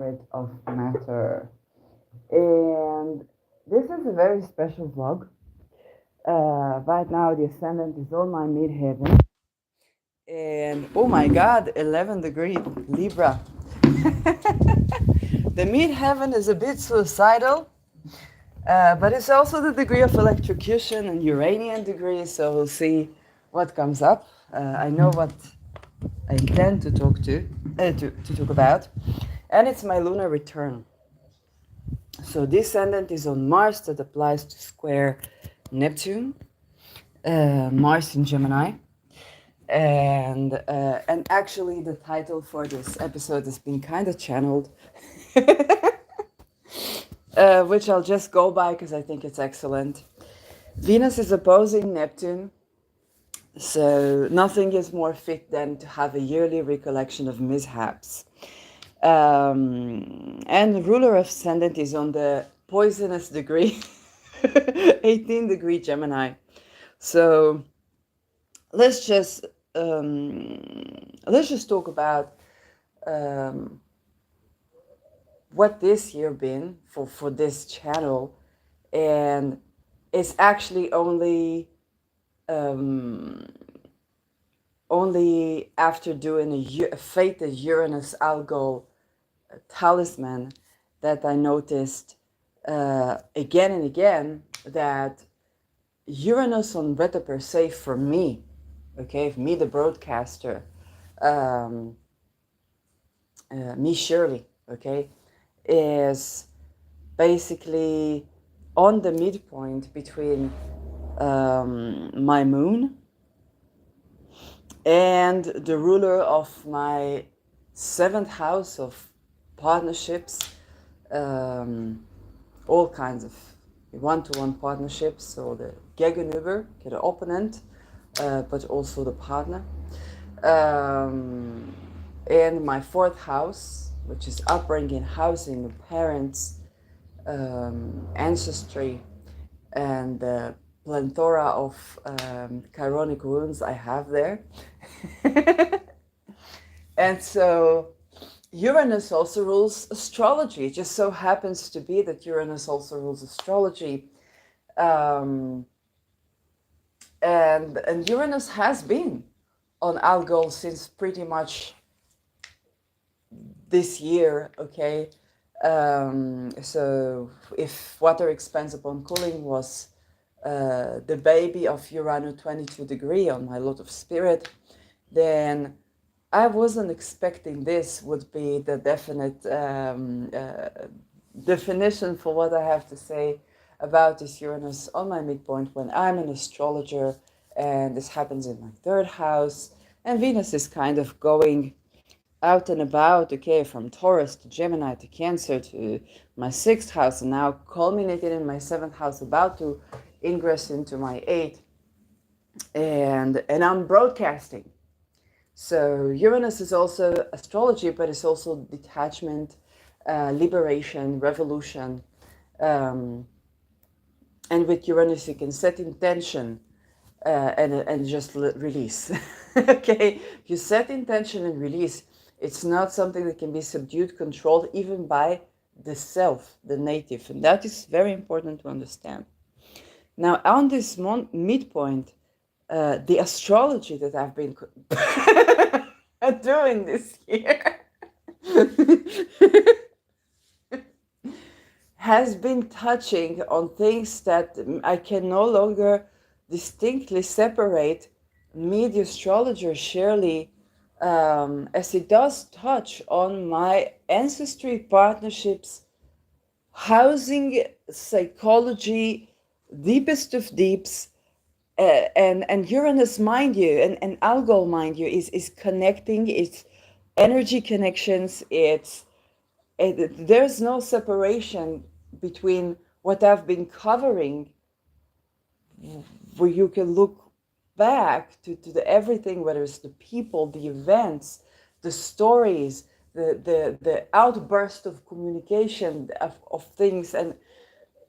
spirit of matter. And this is a very special vlog. Right now, the ascendant is on my midheaven. And oh my god, 11 degree Libra. The midheaven is a bit suicidal, but it's also the degree of electrocution and Uranian degree, so we'll see what comes up. I know what I intend to to talk about, and it's my lunar return. So descendant is on Mars, that applies to square Neptune, Mars in Gemini, and actually the title for this episode has been kind of channeled, which I'll just go by because I think it's excellent. Venus is opposing Neptune, so nothing is more fit than to have a yearly recollection of mishaps. And the ruler of ascendant is on the poisonous degree, 18 degree Gemini. So let's just talk about what this year been for this channel, and it's actually only after doing a fated Uranus algol talisman that I noticed again and again that Uranus on Beta per se for me, okay, me the broadcaster, me Shirley, okay, is basically on the midpoint between my moon and the ruler of my seventh house of partnerships, all kinds of one-to-one partnerships, so the Gegenüber, the opponent, but also the partner. And my fourth house, which is upbringing, housing, parents, ancestry, and the plethora of chironic wounds I have there. And so Uranus also rules astrology. It just so happens to be that Uranus also rules astrology. And Uranus has been on Algol since pretty much this year, okay? So if water expands upon cooling was the baby of Uranus 22 degree on my lot of spirit, then I wasn't expecting this would be the definite definition for what I have to say about this Uranus on my midpoint when I'm an astrologer, and this happens in my third house, and Venus is kind of going out and about, okay, from Taurus to Gemini to Cancer to my sixth house, and now culminating in my seventh house, about to ingress into my eighth, and I'm broadcasting. So Uranus is also astrology, but it's also detachment, liberation, revolution. And with Uranus, you can set intention and just release. Okay, you set intention and release. It's not something that can be subdued, controlled, even by the self, the native. And that is very important to understand. Now, on this midpoint, the astrology that I've been doing this year has been touching on things that I can no longer distinctly separate me, the astrologer Shirley, as it does touch on my ancestry, partnerships, housing, psychology, deepest of deeps. And Uranus, mind you, and Algol, mind you, is connecting. It's energy connections. There's no separation between what I've been covering, where you can look back to the everything, whether it's the people, the events, the stories, the outburst of communication of things, and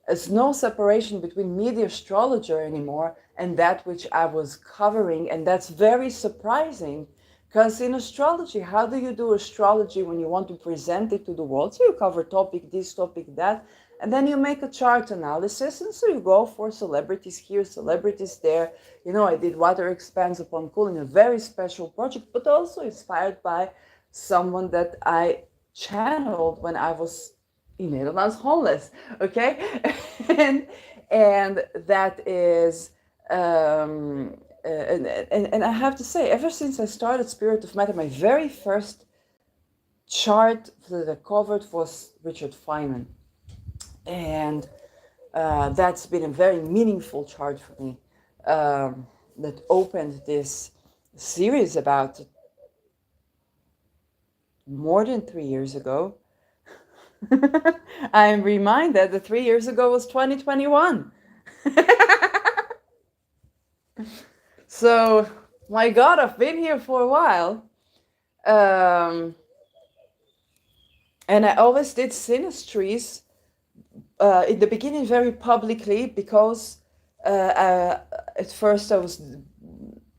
there's no separation between me, the astrologer, anymore, and that which I was covering. And that's very surprising Because in astrology, how do you do astrology when you want to present it to the world? So you cover topic this, topic that, and then you make a chart analysis. And so you go for celebrities here, celebrities there. You know, I did Water Expands Upon Cooling, a very special project, but also inspired by someone that I channeled when I was in Netherlands homeless. Okay, and and that is. And I have to say, ever since I started Spirit of Matter, my very first chart that I covered was Richard Feynman. And that's been a very meaningful chart for me, that opened this series about more than 3 years ago. I'm reminded that 3 years ago was 2021. So, my God, I've been here for a while. And I always did synastries in the beginning very publicly, because at first I was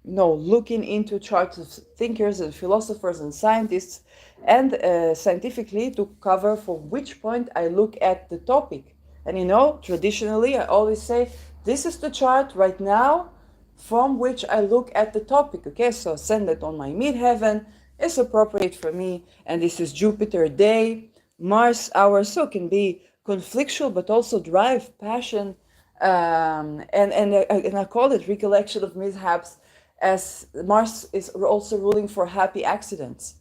looking into charts of thinkers and philosophers and scientists, and scientifically to cover for which point I look at the topic. And traditionally I always say, this is the chart right now from which I look at the topic. Okay, so ascendant on my midheaven is appropriate for me, and this is Jupiter day, Mars hour, so it can be conflictual but also drive passion, and I call it recollection of mishaps, as Mars is also ruling for happy accidents.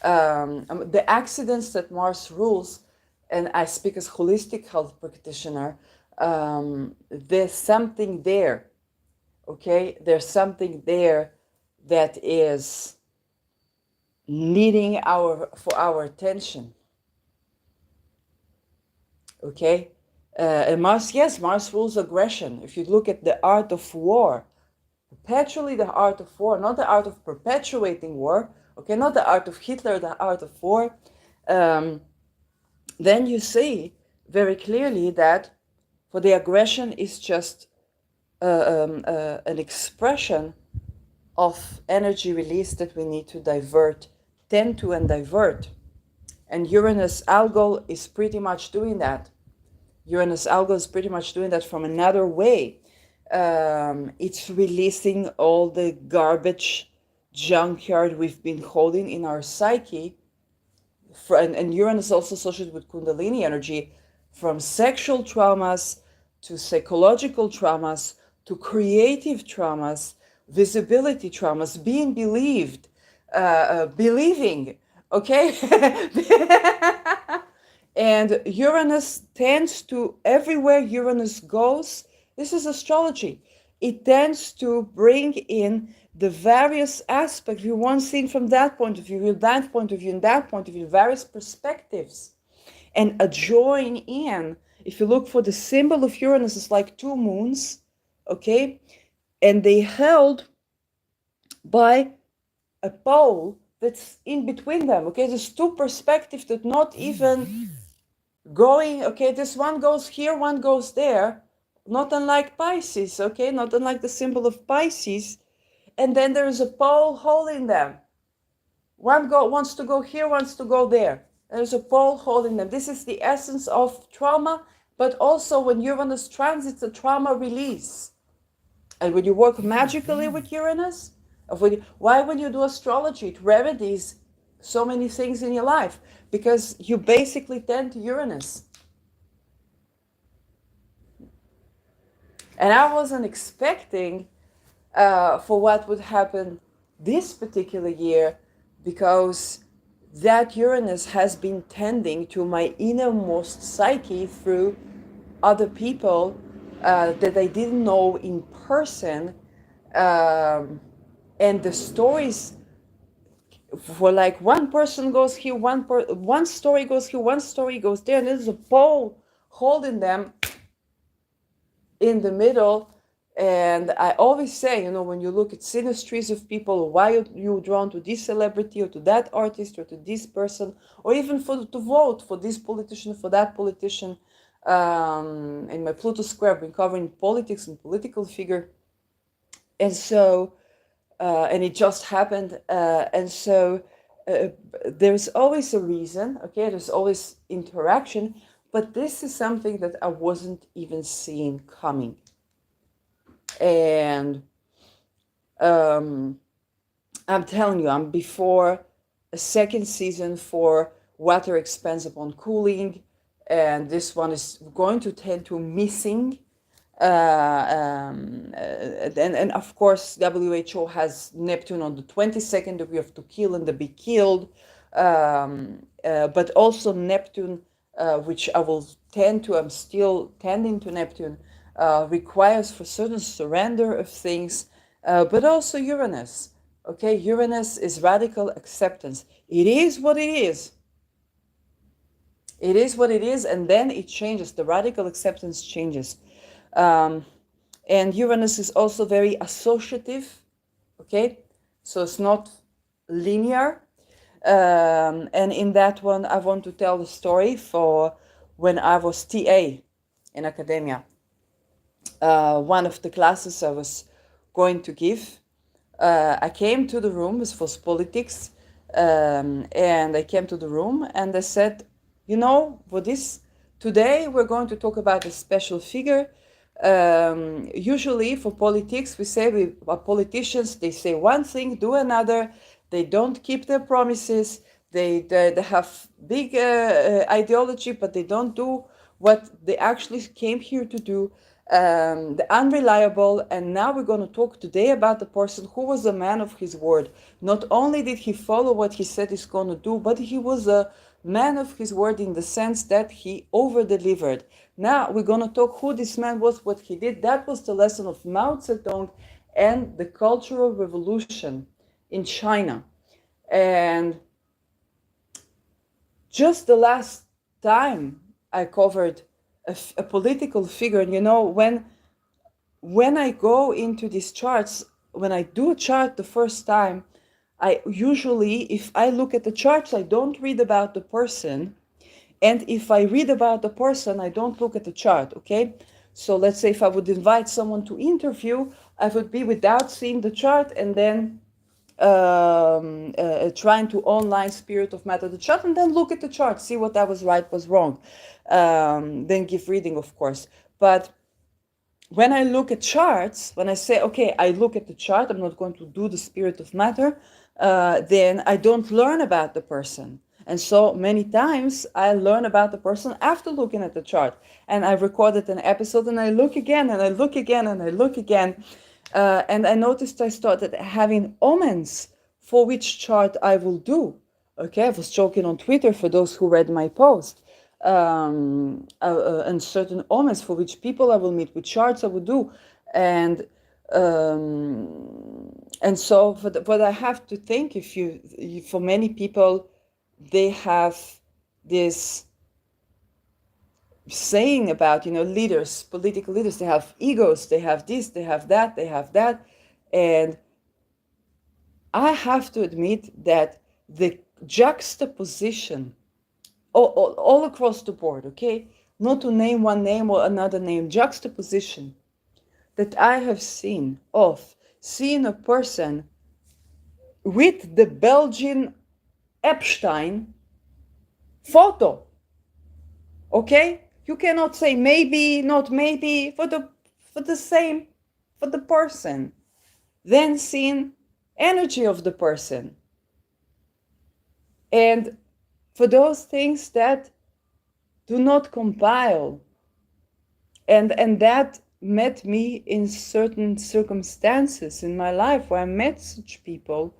The accidents that Mars rules, and I speak as holistic health practitioner, there's something there. Okay, there's something there that is needing for our attention. Okay, and Mars rules aggression. If you look at the art of war, perpetually the art of war, not the art of perpetuating war. Okay, not the art of Hitler, the art of war. Then you see very clearly that for the aggression is just an expression of energy release that we need to tend to and divert. And Uranus Algol is pretty much doing that. Uranus Algol is pretty much doing that from another way. It's releasing all the garbage junkyard we've been holding in our psyche. And Uranus is also associated with Kundalini energy, from sexual traumas to psychological traumas to creative traumas, visibility traumas, being believed, believing, okay? And Uranus tends to, everywhere Uranus goes, this is astrology, it tends to bring in the various aspects, you want seen from that point of view, that point of view, and that point of view, various perspectives. And a join in, if you look for the symbol of Uranus, it's like two moons, okay? And they held by a pole that's in between them, okay? There's two perspectives that not even going, okay, this one goes here, one goes there, not unlike Pisces, okay? Not unlike the symbol of Pisces. And then there is a pole holding them. One wants to go here, wants to go there. There's a pole holding them. This is the essence of trauma, but also when Uranus transits, a trauma release. And when you work magically with Uranus, why when you do astrology, it remedies so many things in your life, because you basically tend to Uranus. And I wasn't expecting for what would happen this particular year, because that Uranus has been tending to my innermost psyche through other people that I didn't know in person, and the stories for like one person goes here, one story goes here, one story goes there, and there's a pole holding them in the middle. And I always say, when you look at synastries of people, why you're drawn to this celebrity or to that artist or to this person, or even to vote for this politician, for that politician. In my Pluto square, I've been covering politics and political figure. And so and it just happened. And so uh, there's always a reason, okay? There's always interaction, but this is something that I wasn't even seeing coming. And um, I'm telling you, I'm before a second season for Water Expands Upon Cooling, and this one is going to tend to missing. And of course, WHO has Neptune on the 22nd degree of to kill and to be killed, but also Neptune, which I will tend to, I'm still tending to Neptune, requires for certain surrender of things, but also Uranus. Okay, Uranus is radical acceptance. It is what it is. It is what it is, and then it changes. The radical acceptance changes. Um, and Uranus is also very associative, okay? So it's not linear. And in that one, I want to tell the story for when I was TA in academia. One of the classes I was going to give, I came to the room, this was politics, and I came to the room and they said, you know, for this, today we're going to talk about a special figure. Usually for politics, we say we are politicians, they say one thing, do another, they don't keep their promises, they have big ideology, but they don't do what they actually came here to do. The unreliable, and now we're going to talk today about the person who was a man of his word. Not only did he follow what he said he's going to do, but he was a man of his word in the sense that he over-delivered. Now we're going to talk who this man was, what he did. That was the lesson of Mao Zedong and the Cultural Revolution in China. And just the last time I covered a political figure, and you know, when I go into these charts, when I do a chart the first time, I usually, if I look at the charts, I don't read about the person. And if I read about the person, I don't look at the chart, okay? So let's say if I would invite someone to interview, I would be without seeing the chart and then trying to online spirit of matter the chart and then look at the chart, see what I was right, was wrong. Then give reading, of course. But when I look at charts, when I say, okay, I look at the chart, I'm not going to do the spirit of matter, then I don't learn about the person. And so many times I learn about the person after looking at the chart. And I recorded an episode and I look again and I look again and I look again. And I noticed I started having omens for which chart I will do. Okay, I was joking on Twitter for those who read my post. And certain omens for which people I will meet, which charts I will do. And so for what I have to think, for many people, they have this saying about, leaders, political leaders, they have egos, they have this, they have that, they have that. And I have to admit that the juxtaposition all across the board, okay, not to name one name or another name, juxtaposition that I have seen of seeing a person with the Belgian Epstein photo, okay? You cannot say maybe, not maybe, for the same, for the person. Then seeing energy of the person. And for those things that do not compile. And that met me in certain circumstances in my life where I met such people.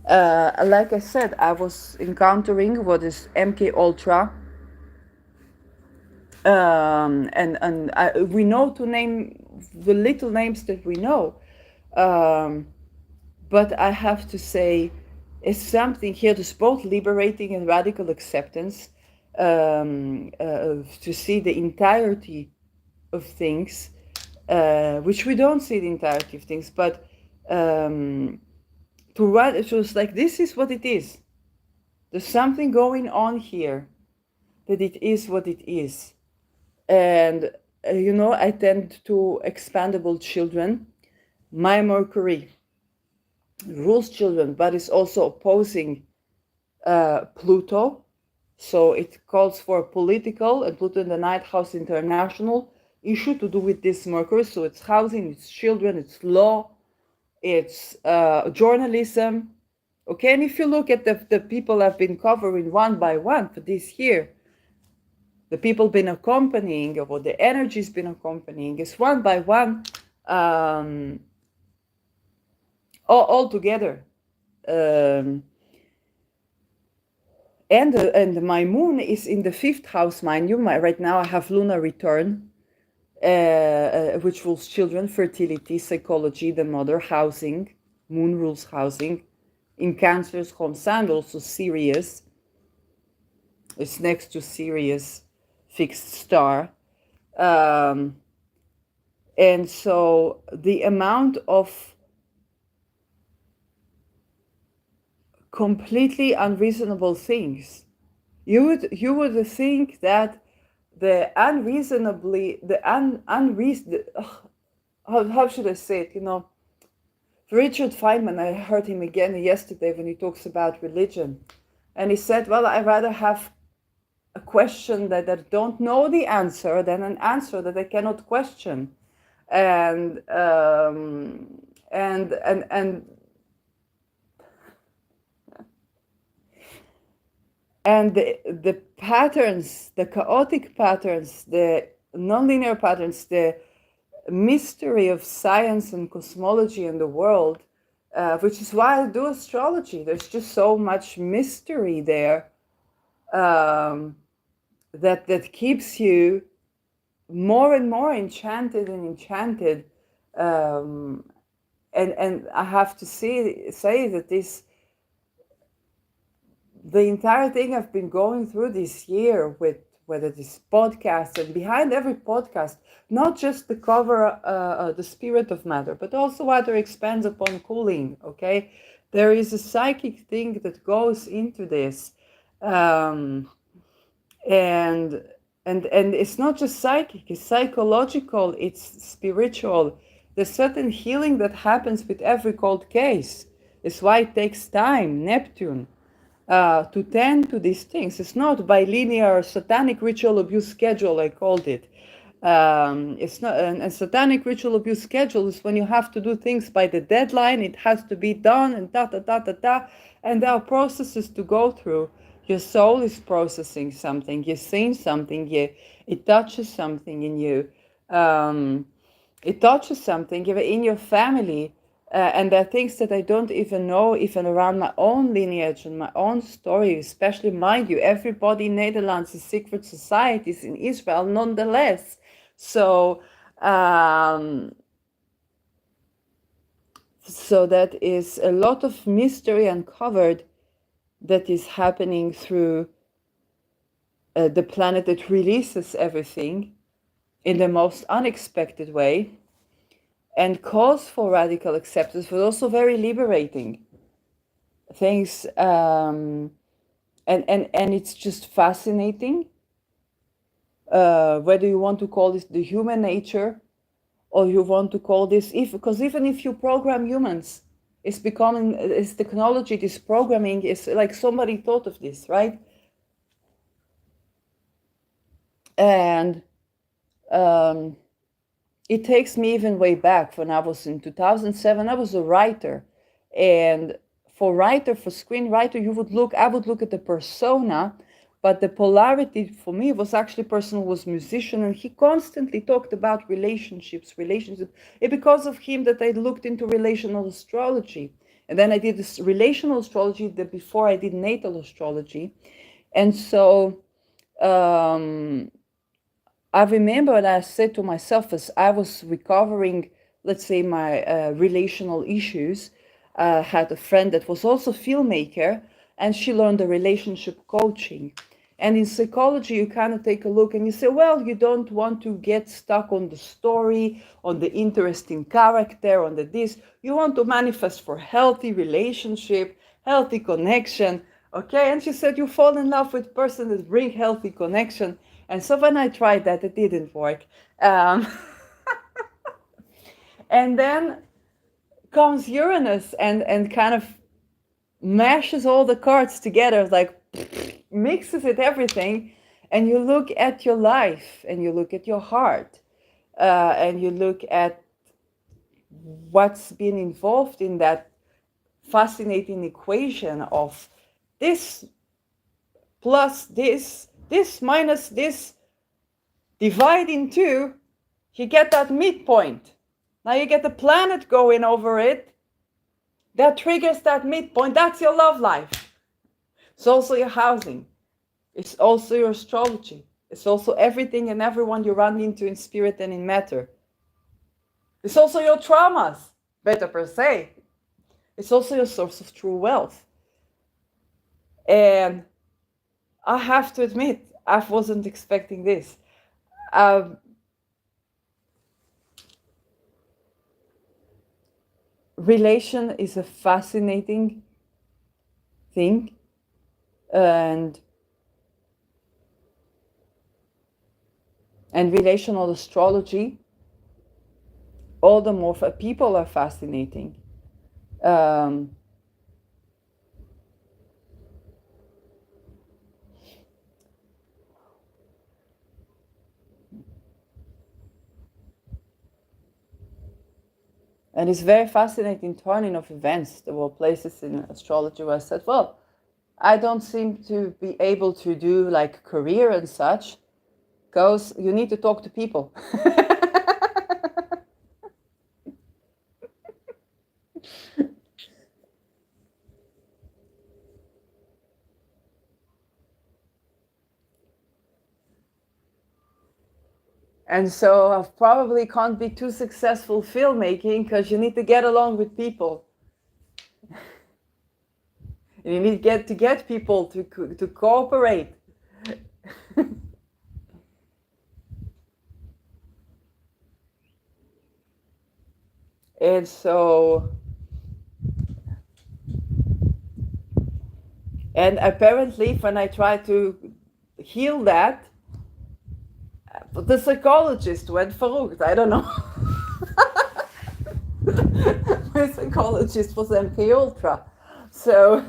Like I said, I was encountering what is MK Ultra. We know to name the little names that we know. But I have to say, it's something here that's both liberating and radical acceptance, to see the entirety of things, which we don't see the entirety of things, but to write, it was like, this is what it is. There's something going on here, that it is what it is. And, I tend to expandable children. My Mercury rules children, but is also opposing Pluto. So it calls for political, and Pluto in the ninth house, international issue to do with this Mercury. So it's housing, it's children, it's law, it's journalism. Okay, and if you look at the people I've been covering one by one for this year, the people been accompanying, or the energy's been accompanying, is one by one, all together. Um, and my moon is in the fifth house, mind you. Right now I have lunar return, which rules children, fertility, psychology, the mother, housing. Moon rules housing. In Cancer's home sign, also Sirius. It's next to Sirius, fixed star. And so the amount of completely unreasonable things, you would think that the unreasonably, the unreason, how should I say it? Richard Feynman, I heard him again yesterday when he talks about religion, and he said, well, I'd rather have a question that I don't know the answer than an answer that I cannot question. And the patterns, the chaotic patterns, the nonlinear patterns, the mystery of science and cosmology in the world, which is why I do astrology. There's just so much mystery there, that keeps you more and more enchanted and enchanted. And I have to say that the entire thing I've been going through this year, with whether this podcast, and behind every podcast, not just the cover, the spirit of matter, but also what expands upon cooling. Okay, there is a psychic thing that goes into this, and it's not just psychic; it's psychological, it's spiritual. There's certain healing that happens with every cold case. It's why it takes time. Neptune. To tend to these things. It's not by linear satanic ritual abuse schedule, I called it. It's not, and satanic ritual abuse schedule is when you have to do things by the deadline, it has to be done, and and there are processes to go through. Your soul is processing something, you're seeing something, it touches something in you. It touches something in your family. And there are things that I don't even know, even around my own lineage and my own story, especially, mind you, everybody in Netherlands is secret societies in Israel nonetheless. So, so that is a lot of mystery uncovered that is happening through the planet that releases everything in the most unexpected way, and calls for radical acceptance, but also very liberating things. And it's just fascinating, whether you want to call this the human nature, or you want to call this, because even if you program humans, it's technology, this programming is like somebody thought of this, right? And it takes me even way back when I was in 2007. I was a writer, and for screenwriter, I would look at the persona, but the polarity for me was actually a person who was a musician, and he constantly talked about relationships. It because of him that I looked into relational astrology, and then I did this relational astrology before I did natal astrology. And so I remember that I said to myself, as I was recovering, let's say, my relational issues, had a friend that was also a filmmaker, and she learned the relationship coaching. And in psychology, you kind of take a look and you say, well, you don't want to get stuck on the story, on the interesting character, on the this. You want to manifest for healthy relationship, healthy connection. Okay, and she said, you fall in love with person that bring healthy connection. And so when I tried that, it didn't work. And then comes Uranus and kind of mashes all the cards together, like mixes it everything, and you look at your life and you look at your heart, and you look at what's been involved in that fascinating equation of this plus this minus this, divide in two, you get that midpoint. Now you get the planet going over it. That triggers that midpoint. That's your love life. It's also your housing. It's also your astrology. It's also everything and everyone you run into in spirit and in matter. It's also your traumas, better per se. It's also your source of true wealth. And I have to admit, I wasn't expecting this. Relation is a fascinating thing, and relational astrology, all the more for people, are fascinating. And it's very fascinating turning of events. There were places in astrology where I said, well, I don't seem to be able to do like career and such, because you need to talk to people. And so I probably can't be too successful filmmaking because you need to get along with people. And you need to get people to cooperate. And so, and apparently when I try to heal that, the psychologist went verrückt. I don't know. My psychologist was MK Ultra. So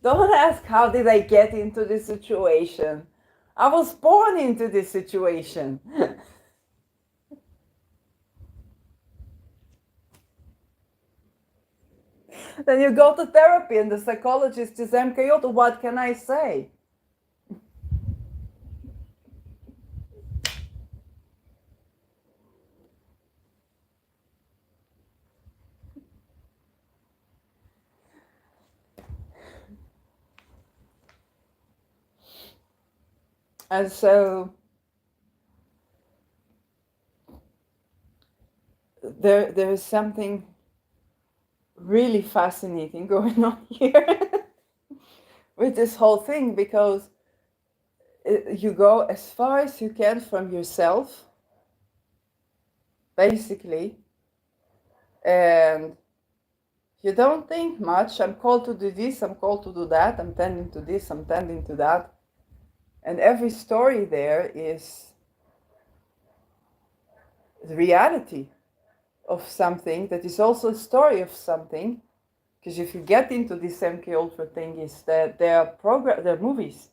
don't ask how did I get into this situation. I was born into this situation. Then you go to therapy and the psychologist is MK Ultra. What can I say? And so there is something really fascinating going on here with this whole thing, because you go as far as you can from yourself, basically, and you don't think much. I'm called to do this, I'm called to do that, I'm tending to this, I'm tending to that. And every story there is the reality of something that is also a story of something. Because if you get into this MK Ultra thing, is that there are movies.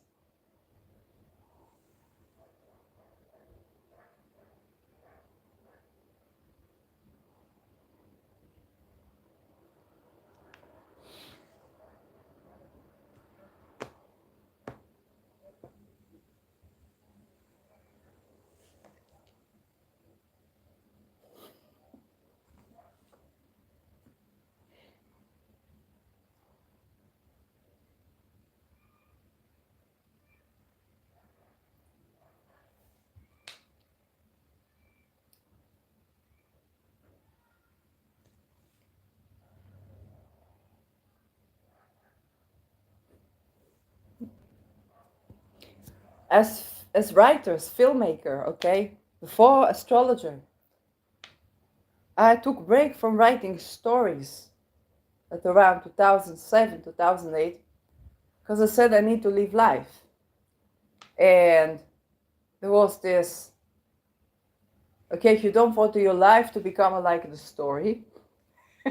As writers, filmmaker, okay, before astrologer, I took a break from writing stories at around 2007, 2008, because I said I need to live life. And there was this, okay, you don't want your life to become like the story.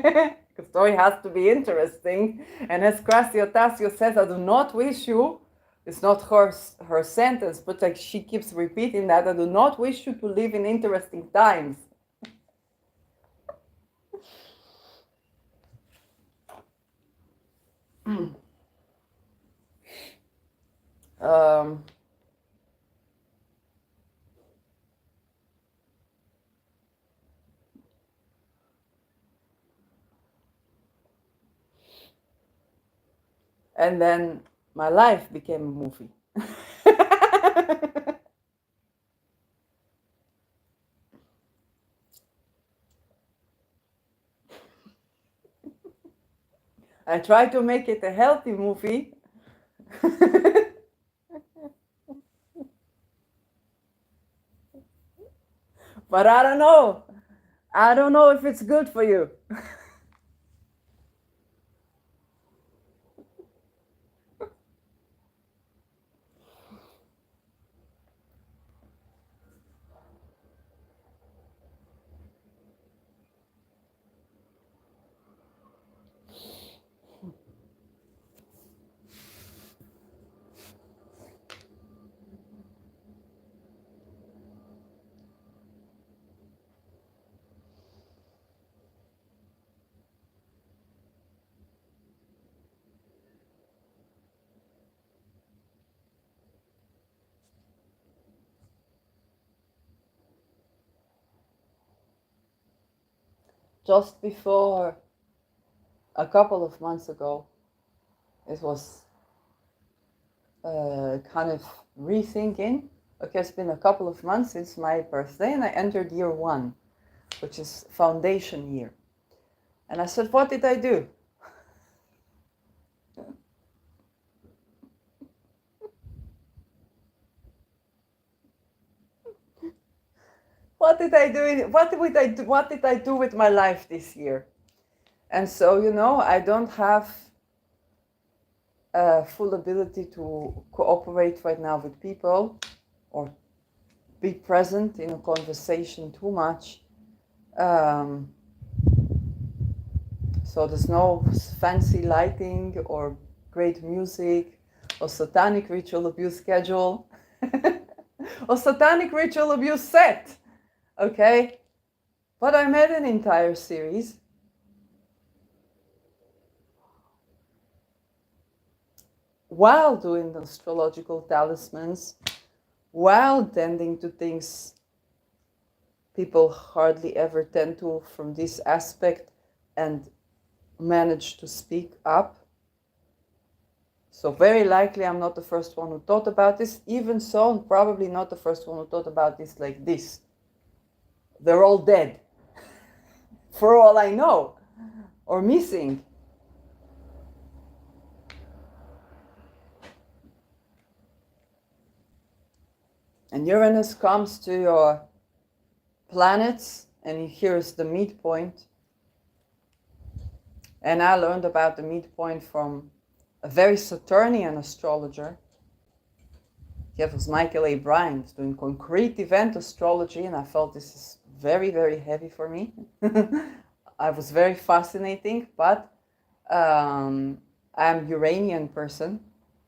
The story has to be interesting. And as Gracia says, I do not wish you, it's not her sentence, but like she keeps repeating that, I do not wish you to live in interesting times. um, and then my life became a movie. I tried to make it a healthy movie. But I don't know. I don't know if it's good for you. Just before a couple of months ago, it was kind of rethinking. Okay, it's been a couple of months since my birthday and I entered year 1, which is foundation year. And I said, what did I do? What did I do? What did I do with my life this year? And so, I don't have full ability to cooperate right now with people or be present in a conversation too much. So there's no fancy lighting or great music or satanic ritual abuse schedule or satanic ritual abuse set. Okay? But I made an entire series. While doing the astrological talismans, while tending to things people hardly ever tend to from this aspect and manage to speak up. So very likely I'm not the first one who thought about this. Even so, I'm probably not the first one who thought about this like this. They're all dead, for all I know, or missing. And Uranus comes to your planets and here's the midpoint. And I learned about the midpoint from a very Saturnian astrologer. It was Michael A. Bryan, doing concrete event astrology, and I felt this is very, very heavy for me. I was very fascinating, but I'm Uranian person,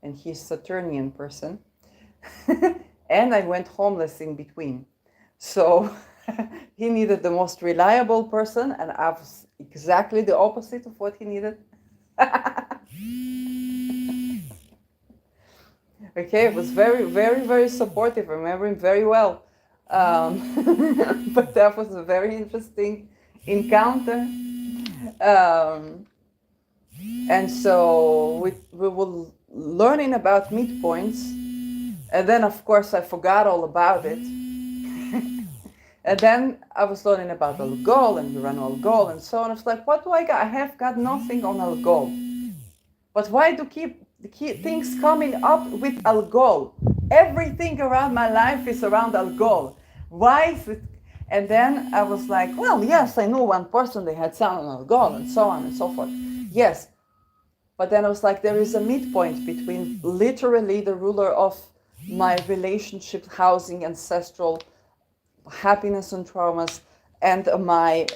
and he's Saturnian person. And I went homeless in between. So he needed the most reliable person, and I was exactly the opposite of what he needed. Okay, it was very, very, very supportive. I remember him very well. But that was a very interesting encounter. And so we were learning about midpoints. And then, of course, I forgot all about it. And then I was learning about Algol and Urano Algol and so on. I was like, what do I got? I have got nothing on Algol. But why do keep things coming up with Algol? Everything around my life is around Algol. Why is it? And then I was like, well, yes, I know one person, they had sound on Algol and so on and so forth. Yes. But then I was like, there is a midpoint between literally the ruler of my relationship, housing, ancestral happiness and traumas, and my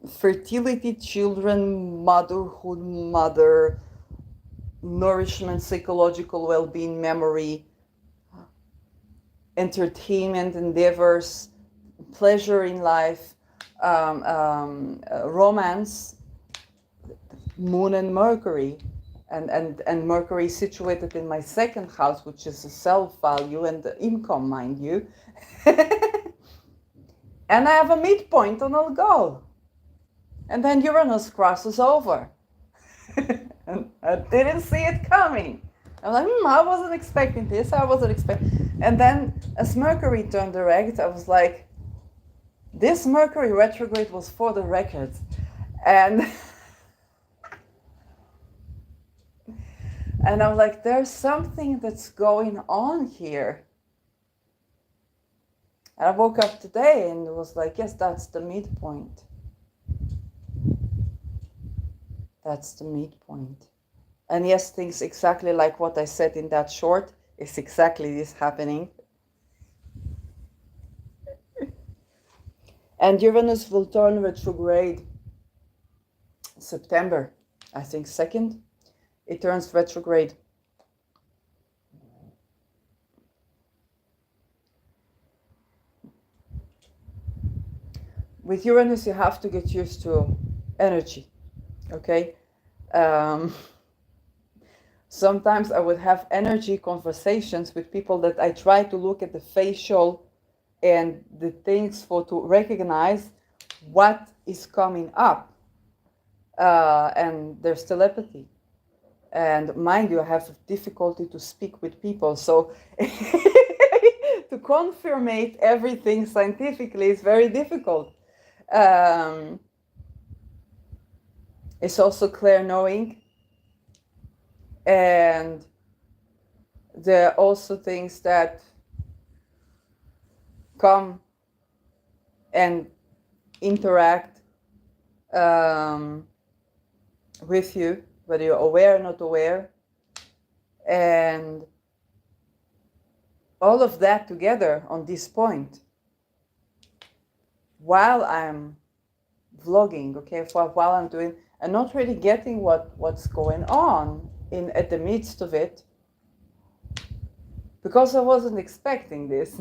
fertility, children, motherhood, mother, nourishment, psychological well-being, memory, entertainment endeavors, pleasure in life, romance, Moon and Mercury. And Mercury is situated in my second house, which is the self-value and the income, mind you. And I have a midpoint on a goal. And then Uranus crosses over. And I didn't see it coming. I'm like, I wasn't expecting this. I wasn't expecting. And then as Mercury turned direct, I was like, this Mercury retrograde was for the record. And and I'm like, there's something that's going on here. And I woke up today and it was like, yes, that's the midpoint. That's the midpoint. And yes, things exactly like what I said in that short is exactly this happening. And Uranus will turn retrograde September, I think 2nd. It turns retrograde. With Uranus, you have to get used to energy, okay? Sometimes I would have energy conversations with people that I try to look at the facial and the things to recognize what is coming up. And there's telepathy. And mind you, I have difficulty to speak with people. So to confirmate everything scientifically is very difficult. It's also clear knowing. And there are also things that come and interact with you, whether you're aware or not aware. And all of that together on this point, while I'm vlogging, okay, while I'm doing, and not really getting what's going on at the midst of it, because I wasn't expecting this.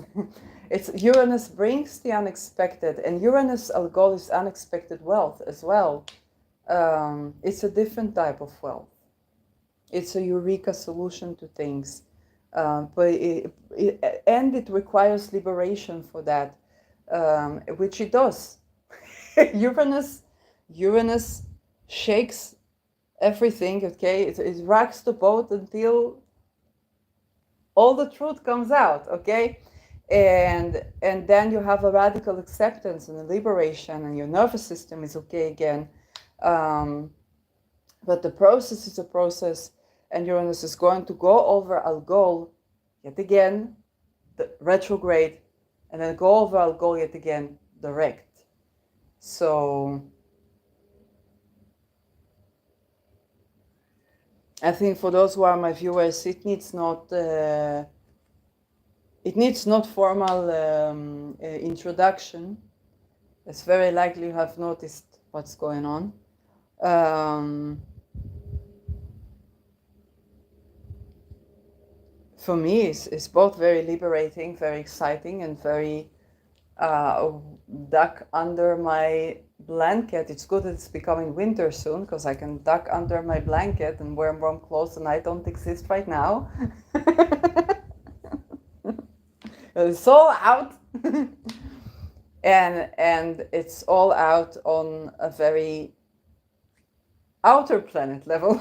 It's Uranus brings the unexpected, and Uranus goal is unexpected wealth as well. It's a different type of wealth. It's a eureka solution to things, but it requires liberation for that, which it does. Uranus shakes everything. Okay, it rocks the boat until all the truth comes out. Okay. And then you have a radical acceptance and a liberation, and your nervous system is okay again. But the process is a process, and Uranus is going to go over our goal yet again, the retrograde, and then go over our goal yet again, direct. So I think for those who are my viewers, it needs not formal introduction. It's very likely you have noticed what's going on. For me, it's both very liberating, very exciting, and very duck under my blanket. It's good that it's becoming winter soon, because I can duck under my blanket and wear warm clothes, and I don't exist right now. It's all out. and it's all out on a very outer planet level.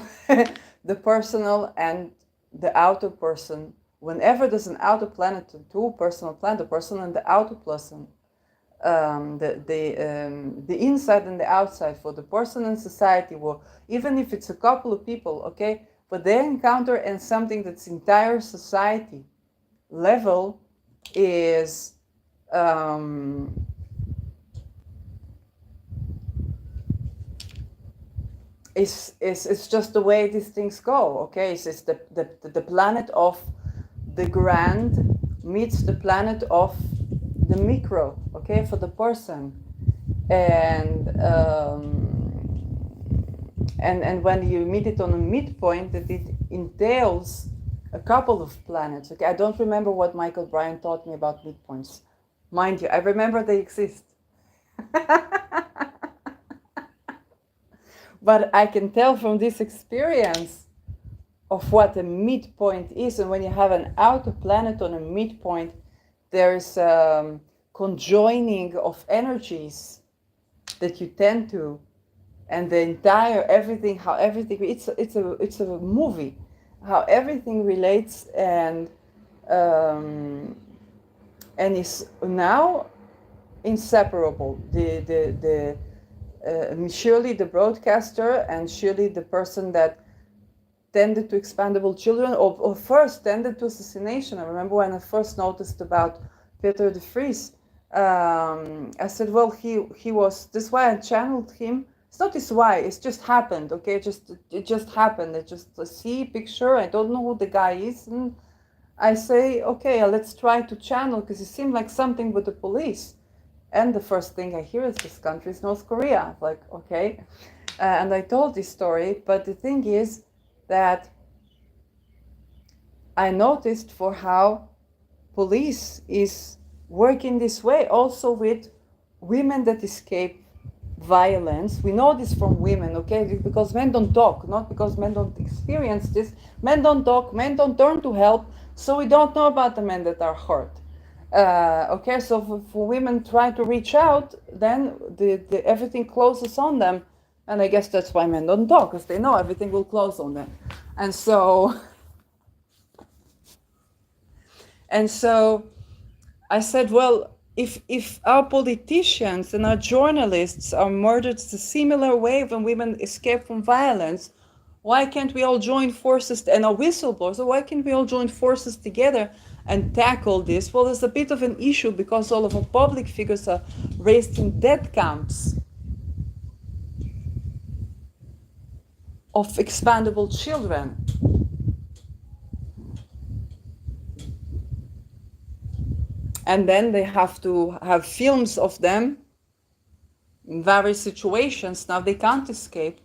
The personal and the outer person. Whenever there's an outer planet to two personal planet, the person and the outer person, the inside and the outside, for the person and society, well, even if it's a couple of people, okay, but they encounter and something that's entire society level is it's just the way these things go. Okay, it's the planet of the grand meets the planet of the micro. Okay, for the person, and and when you meet it on a midpoint, that it entails a couple of planets. Okay, I don't remember what Michael Bryan taught me about midpoints. Mind you, I remember they exist. But I can tell from this experience of what a midpoint is, and when you have an outer planet on a midpoint, there's conjoining of energies that you tend to, and the entire everything, how everything, it's a movie, how everything relates, and is now inseparable. Shirley the broadcaster and Shirley the person that tended to expandable children, or first tended to assassination. I remember when I first noticed about Peter de Vries, I said, well, he was, this is why I channeled him. It's not this why, it's just happened, okay? It just happened. I just see picture, I don't know who the guy is, and I say, okay, let's try to channel, because it seemed like something with the police. And the first thing I hear is this country is North Korea. Like, okay. And I told this story, but the thing is that I noticed for how police is working this way, also with women that escape violence. We know this from women, okay? Because men don't talk, not because men don't experience this. Men don't talk, men don't turn to help, so we don't know about the men that are hurt. Okay, so for women trying to reach out, then the everything closes on them, and I guess that's why men don't talk, because they know everything will close on them, and so I said, well, if our politicians and our journalists are murdered the similar way when women escape from violence, why can't we all join forces, and our whistleblowers, so why can't we all join forces together and tackle this? Well, there's a bit of an issue because all of our public figures are raised in death camps of expandable children. And then they have to have films of them in various situations. Now they can't escape.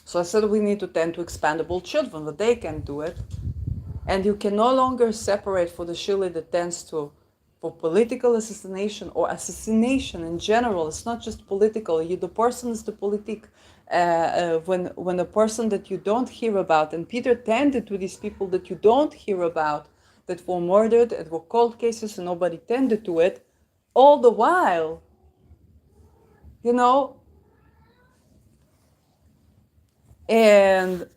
So I said we need to tend to expandable children, but they can do it. And you can no longer separate for the Shirley that tends to, for political assassination or assassination in general. It's not just political. The person is the politic. When a person that you don't hear about, and Peter tended to these people that you don't hear about, that were murdered, that were cold cases, and nobody tended to it, all the while, you know, and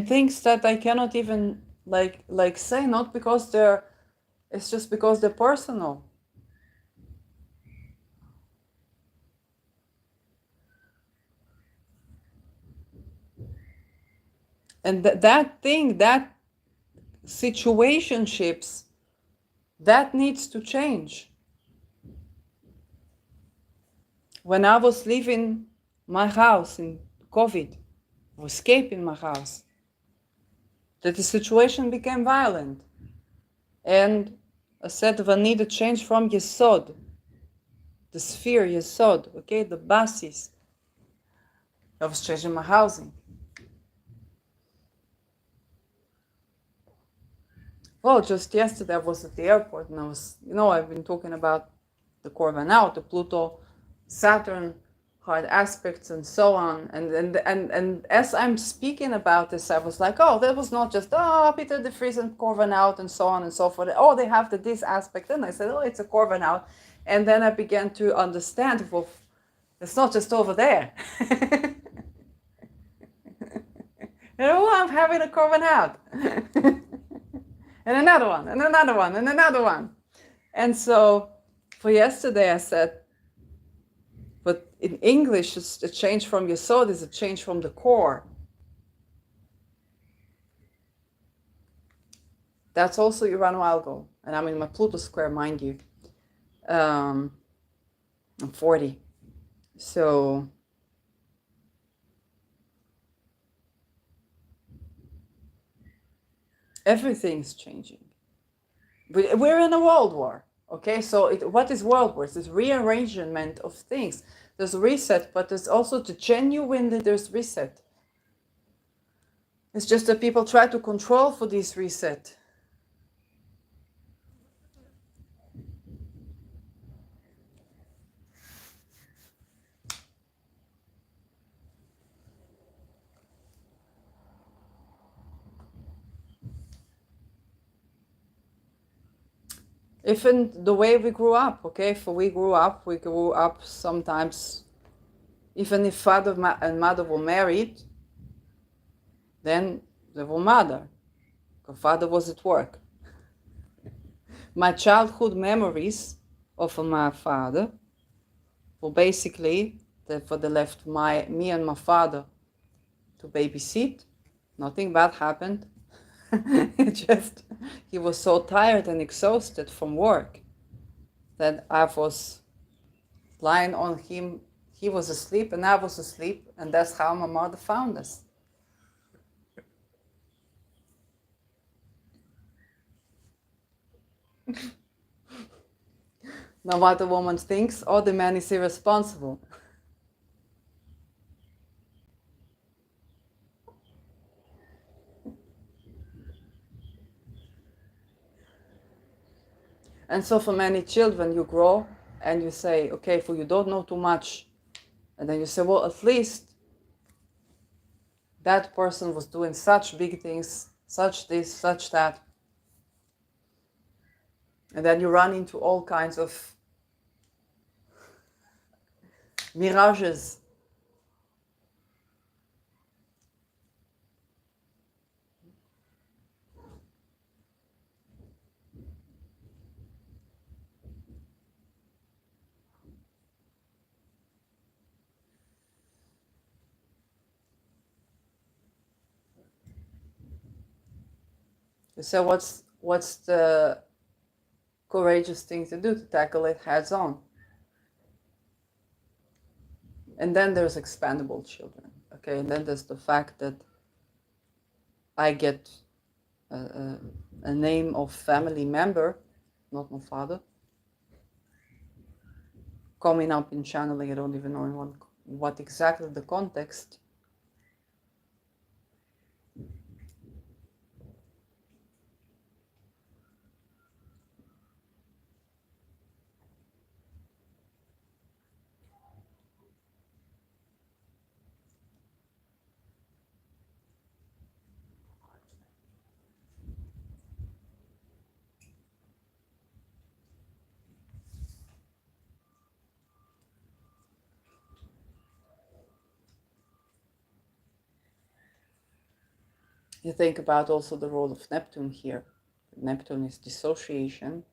things that I cannot even like say, not because they're, it's just because they're personal. And that thing, that situationships, that needs to change. When I was leaving my house in COVID, or escaping my house, that the situation became violent. And I said, we need a change from Yesod, the sphere Yesod, okay, the basis. I was changing my housing. Well, just yesterday I was at the airport, and I was, I've been talking about the Corvinal, the Pluto, Saturn, hard aspects, and so on. And as I'm speaking about this, I was like, oh, that was not just, Peter de Vries and Corvinal, and so on and so forth. Oh, they have this aspect. And I said, oh, it's a Corvinal. And then I began to understand, well, it's not just over there. I'm having a Corvinal. And another one, and another one, and another one. And so for yesterday I said, but in English, it's a change from Yesod is a change from the core. That's also Urano-Algol. And I'm in my Pluto square, mind you. I'm 40. So everything's changing. We're in a world war. Okay, so what is world war? It's rearrangement of things. There's reset, but there's also the genuinely there's reset. It's just that people try to control for this reset. Even the way we grew up, okay? For we grew up sometimes, even if father and mother were married, then they were mother, because father was at work. My childhood memories of my father were basically that they left me and my father to babysit. Nothing bad happened. It just, he was so tired and exhausted from work that I was lying on him. He was asleep and I was asleep, and that's how my mother found us. Now what the woman thinks, oh, the man is irresponsible. And so for many children, you grow and you say, okay, for you don't know too much. And then you say, well, at least that person was doing such big things, such this, such that. And then you run into all kinds of mirages. So what's the courageous thing to do, to tackle it heads on? And then there's expandable children, okay? And then there's the fact that I get a name of family member, not my father, coming up in channeling. I don't even know what exactly the context. You think about also the role of Neptune here. Neptune is dissociation,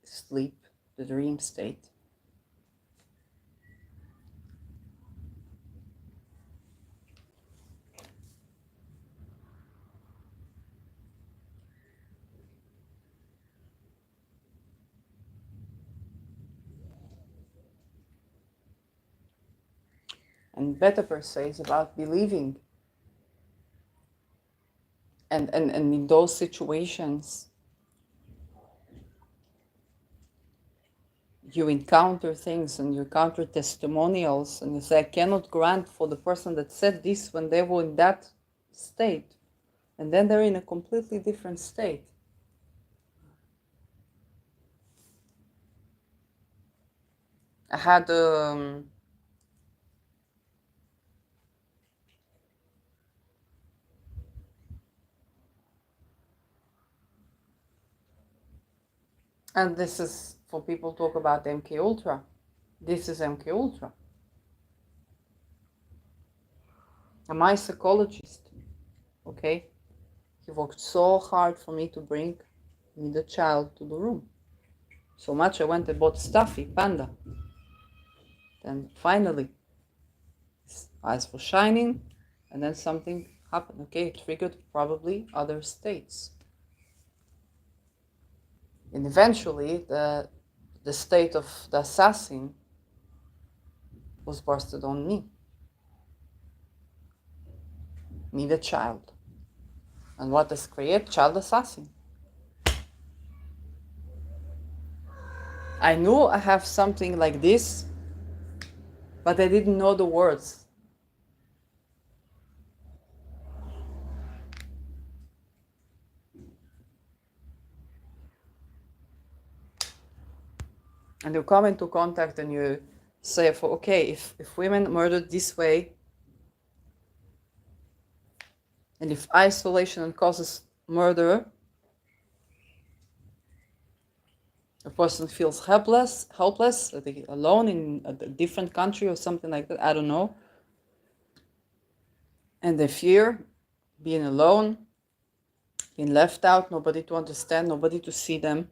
sleep, the dream state. And Beta per se is about believing. And in those situations, you encounter things and you encounter testimonials, and you say, I cannot grant for the person that said this when they were in that state. And then they're in a completely different state. I had and this is for people talk about MK Ultra. This is MK Ultra. And my psychologist, okay, he worked so hard for me to bring me the child to the room. So much I went and bought Stuffy, Panda. Then finally, his eyes were shining, and then something happened. Okay, it triggered probably other states. And eventually, the state of the assassin was busted on me the child. And what does create? Child assassin. I knew I have something like this, but I didn't know the words. And you come into contact and you say, okay, if women murdered this way, and if isolation causes murder, a person feels helpless, alone in a different country or something like that, I don't know. And they fear being alone, being left out, nobody to understand, nobody to see them.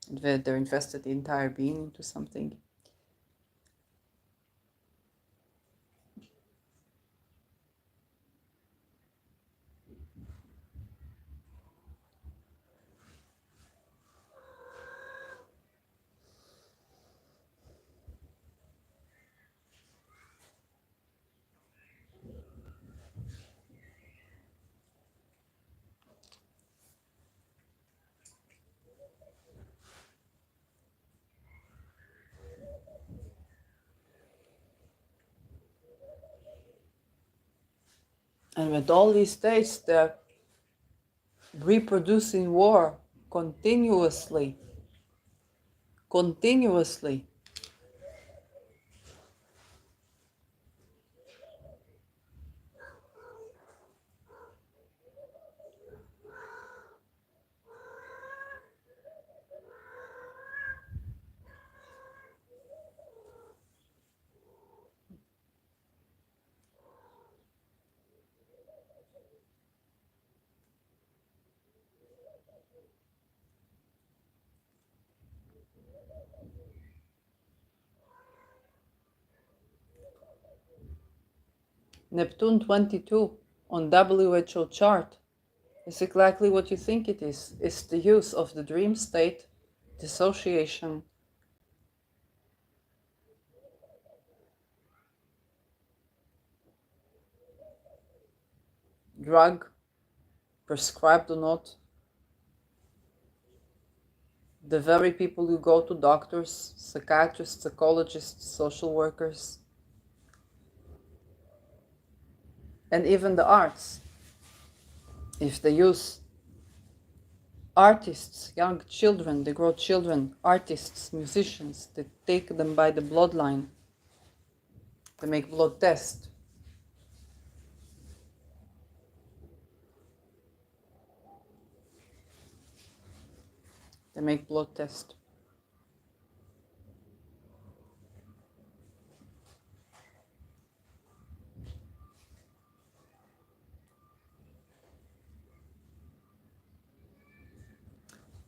And they're invested the entire being into something. And with all these states, they're reproducing war continuously. Neptune 22 on WHO chart is exactly what you think it is. It's the use of the dream state, dissociation, drug, prescribed or not. The very people who go to doctors, psychiatrists, psychologists, social workers, and even the arts. If they use artists, young children, they grow children, artists, musicians, they take them by the bloodline, they make blood tests. They make blood tests.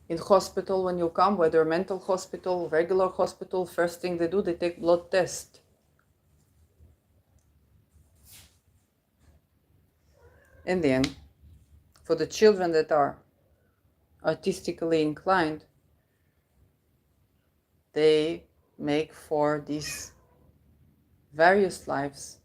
In hospital, when you come, whether mental hospital, regular hospital, first thing they do, they take blood test. And then, for the children that are artistically inclined, they make for these various lives.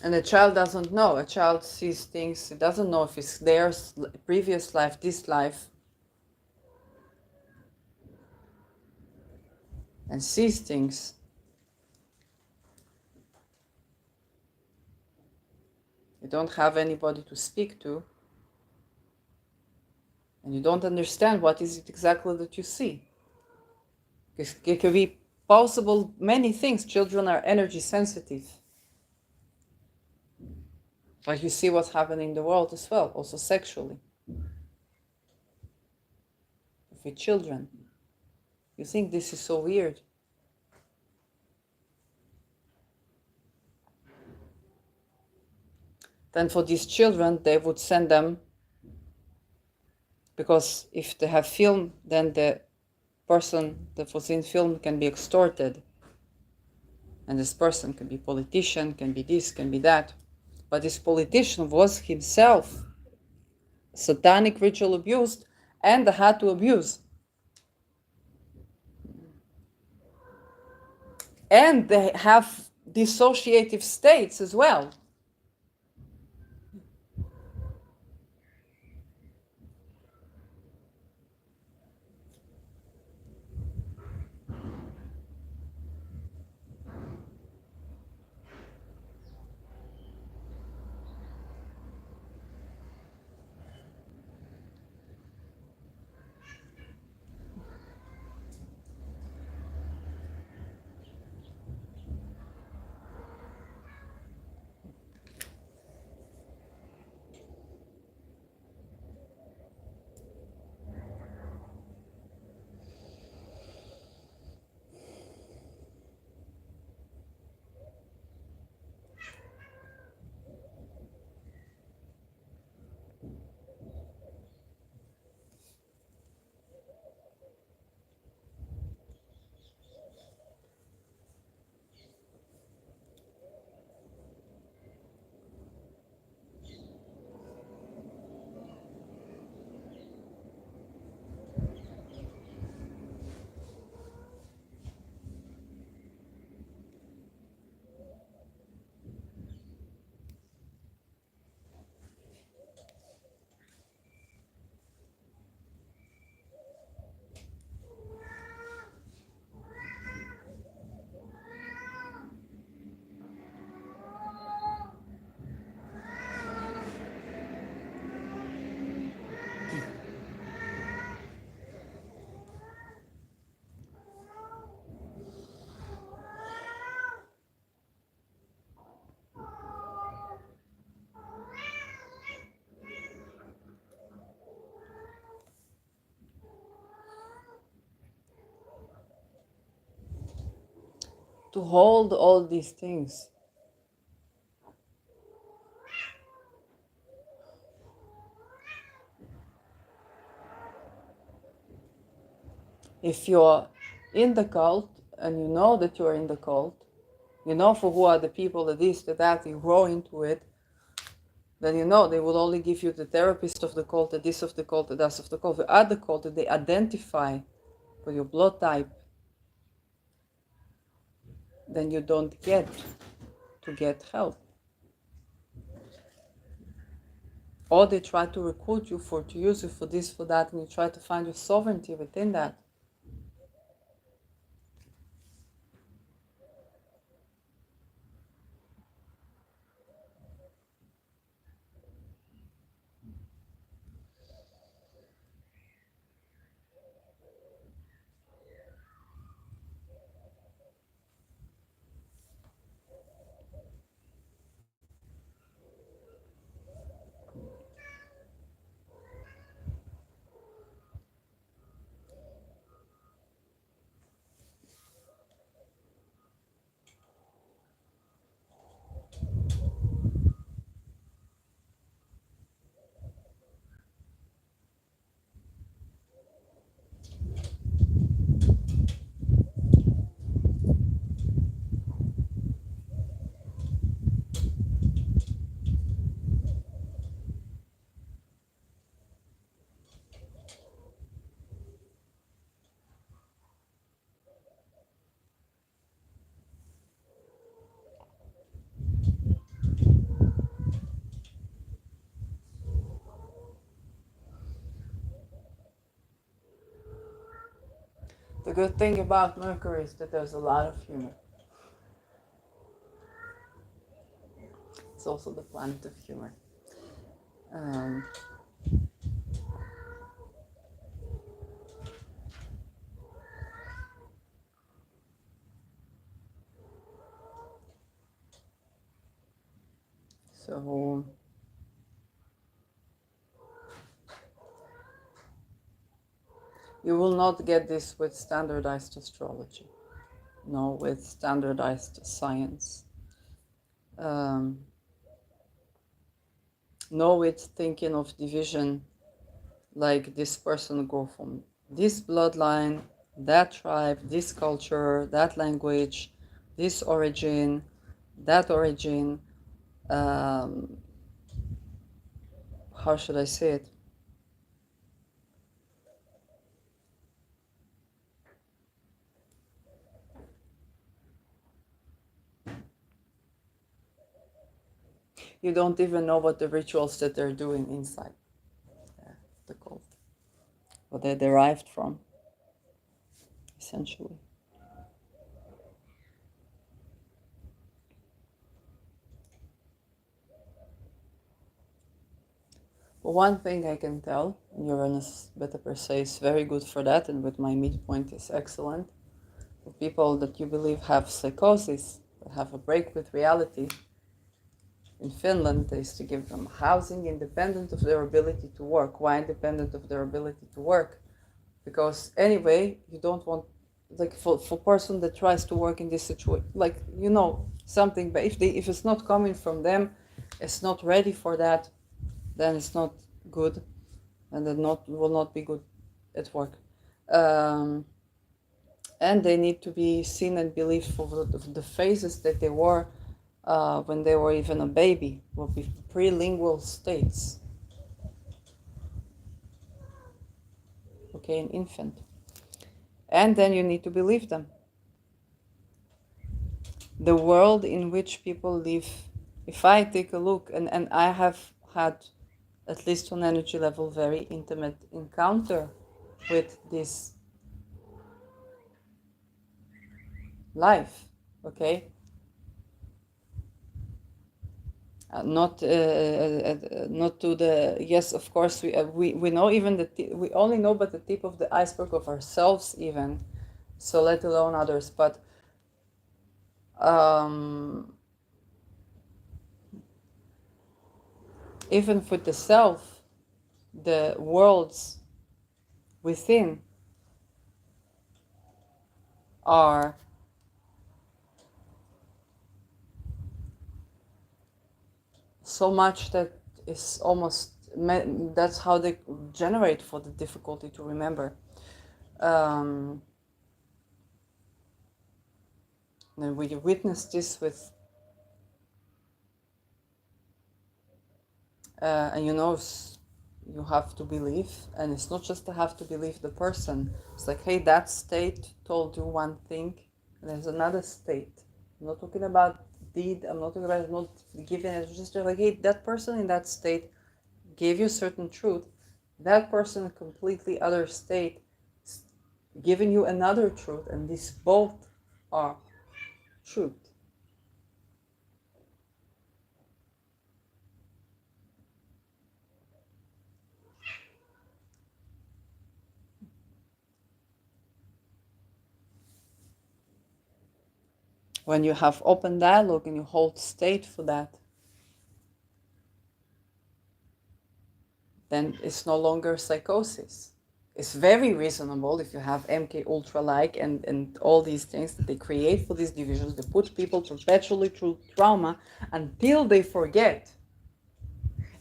And a child doesn't know. A child sees things, he doesn't know if it's theirs, previous life, this life, and sees things. You don't have anybody to speak to, and you don't understand what is it exactly that you see. It could be possible many things. Children are energy sensitive. But you see what's happening in the world as well, also sexually. With children. You think this is so weird. Then for these children, they would send them, because if they have film, then the person that was in film can be extorted, and this person can be politician, can be this, can be that. But this politician was himself satanic ritual abused and had to abuse. And they have dissociative states as well. To hold all these things. If you're in the cult and you know that you're in the cult, you know for who are the people, the this, the that, you grow into it, then you know they will only give you the therapist of the cult, the this of the cult, the that of the cult. If you're at the cult, they identify with your blood type, then you don't get to get help. Or they try to recruit you to use you for this, for that, and you try to find your sovereignty within that. The good thing about Mercury is that there's a lot of humor. It's also the planet of humor. Um, so you will not get this with standardized astrology, no, with standardized science. No, with thinking of division, like this person go from this bloodline that tribe, this culture, that language, this origin, that origin. Um, how should I say it? You don't even know what the rituals that they're doing inside the cult, what they're derived from, essentially. One thing I can tell, Uranus beta per se is very good for that, and with my midpoint is excellent. The people that you believe have psychosis, that have a break with reality, in Finland, they used to give them housing independent of their ability to work. Why independent of their ability to work? Because anyway, you don't want, like, for person that tries to work in this situation, like, something, but if it's not coming from them, it's not ready for that, then it's not good, and then will not be good at work. And they need to be seen and believed for the phases that they were when they were even a baby, will be prelingual states, okay, an infant. And then you need to believe them. The world in which people live, if I take a look, and I have had, at least on energy level, very intimate encounter with this life, okay? Not to the, yes, of course, we know even we only know but the tip of the iceberg of ourselves, even, so let alone others. But even for the self, the worlds within are so much that is almost, that's how they generate for the difficulty to remember. And we witness this with and you have to believe, and it's not just to have to believe the person. It's like, hey, that state told you one thing, and there's another state. I'm not talking about deed, I'm not talking about not giving it, just like, hey, that person in that state gave you certain truth, that person in a completely other state giving you another truth, and these both are truth. When you have open dialogue and you hold state for that, then it's no longer psychosis. It's very reasonable if you have MK Ultra like and all these things that they create for these divisions. They put people perpetually through trauma until they forget.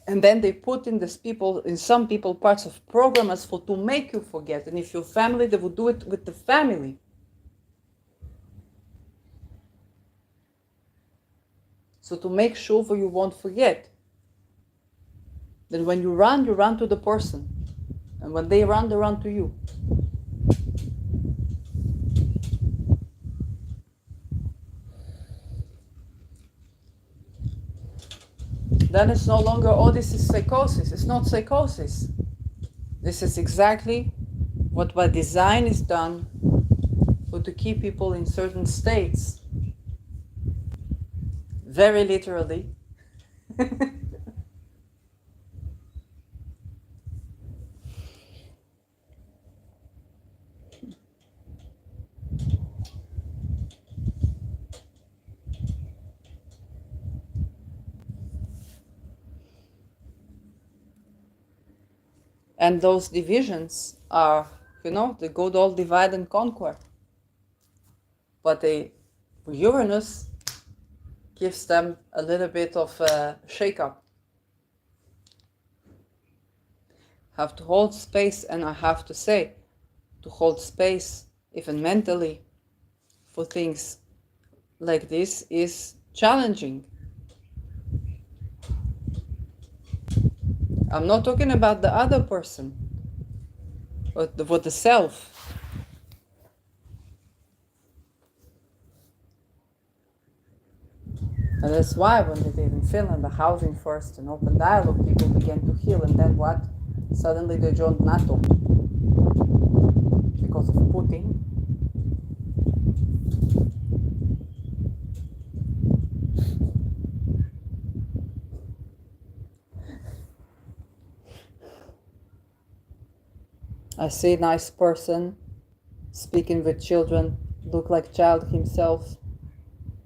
And then they put in some people parts of programmers to make you forget. And if your family, they would do it with the family. So to make sure you won't forget. Then when you run to the person. And when they run to you. Then it's no longer, oh, this is psychosis. It's not psychosis. This is exactly what by design is done to keep people in certain states. Very literally. And those divisions are, the good old divide and conquer. But Uranus gives them a little bit of a shake-up. Have to hold space, and I have to say, to hold space even mentally, for things like this is challenging. I'm not talking about the other person, but the self. And that's why when they did in Finland, the housing first and open dialogue, people began to heal, and then what? Suddenly they joined NATO because of Putin. I see a nice person speaking with children, look like child himself.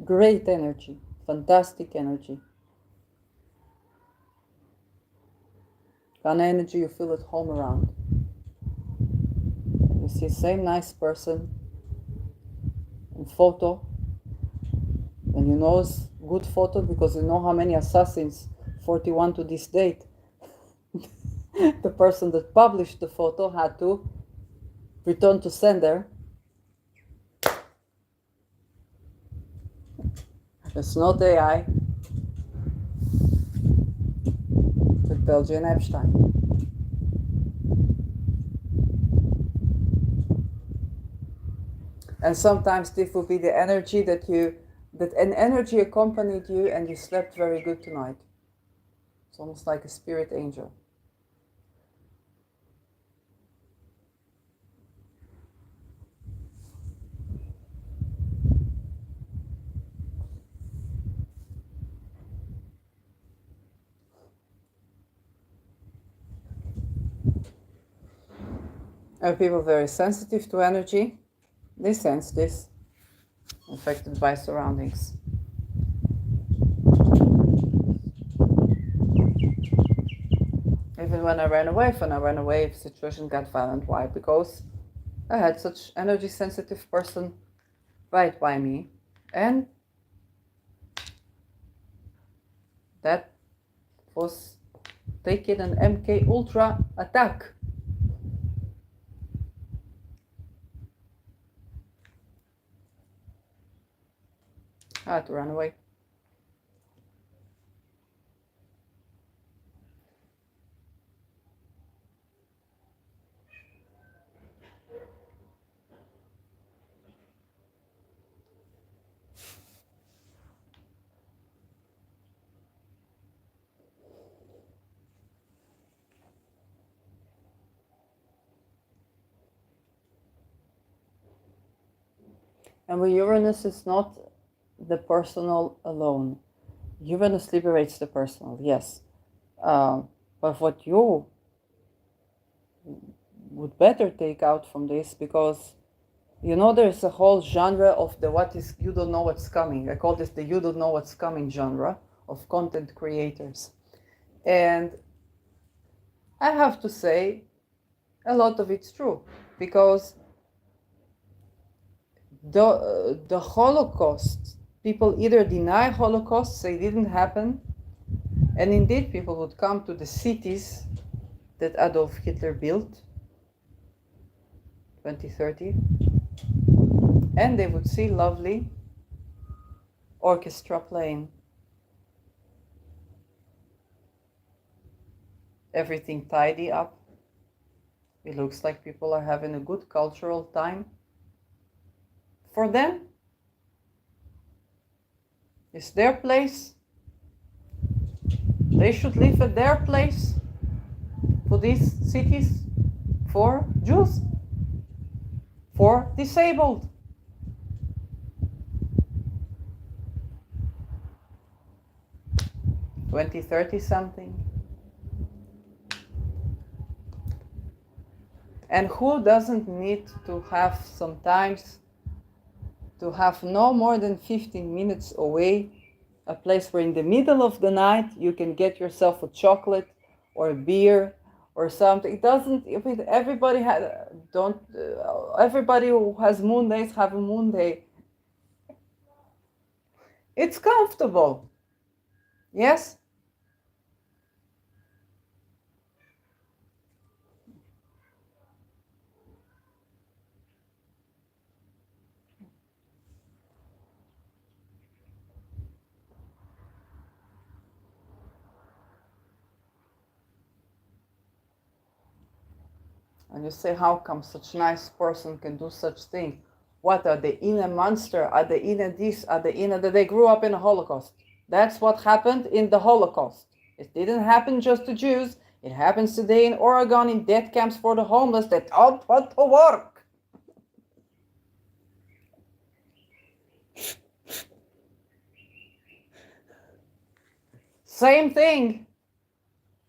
Great energy, fantastic energy. Kind of energy you feel at home around. You see same nice person in photo, and you know it's good photo because you know how many assassins, 41 to this date. The person that published the photo had to return to sender. It's not AI. With Belgian Epstein. And sometimes this will be the energy that an energy accompanied you and you slept very good tonight. It's almost like a spirit angel. Are people very sensitive to energy? They sense this, affected by surroundings. Even when I ran away, the situation got violent. Why? Because I had such energy sensitive person right by me, and that was taking an MK Ultra attack. I had to run away. And with Uranus, it's not the personal alone. Uranus liberates the personal, yes. But what you would better take out from this, because you know there's a whole genre of the what is you don't know what's coming. I call this the you don't know what's coming genre of content creators. And I have to say a lot of it's true, because the Holocaust, people either deny Holocaust, say it didn't happen, and indeed people would come to the cities that Adolf Hitler built, 2030, and they would see lovely orchestra playing. Everything tidy up. It looks like people are having a good cultural time. For them, it's their place. They should live at their place. For these cities, for Jews, for disabled. $20, $30 something. And who doesn't need to have sometimes to have no more than 15 minutes away, a place where in the middle of the night you can get yourself a chocolate or a beer or something. It doesn't, everybody everybody who has moon days have a moon day. It's comfortable. Yes? And you say, how come such nice person can do such thing? What, are they in a monster? Are they in a this? Are they in a that? They grew up in the Holocaust. That's what happened in the Holocaust. It didn't happen just to Jews. It happens today in Oregon in death camps for the homeless that don't want to work. Same thing.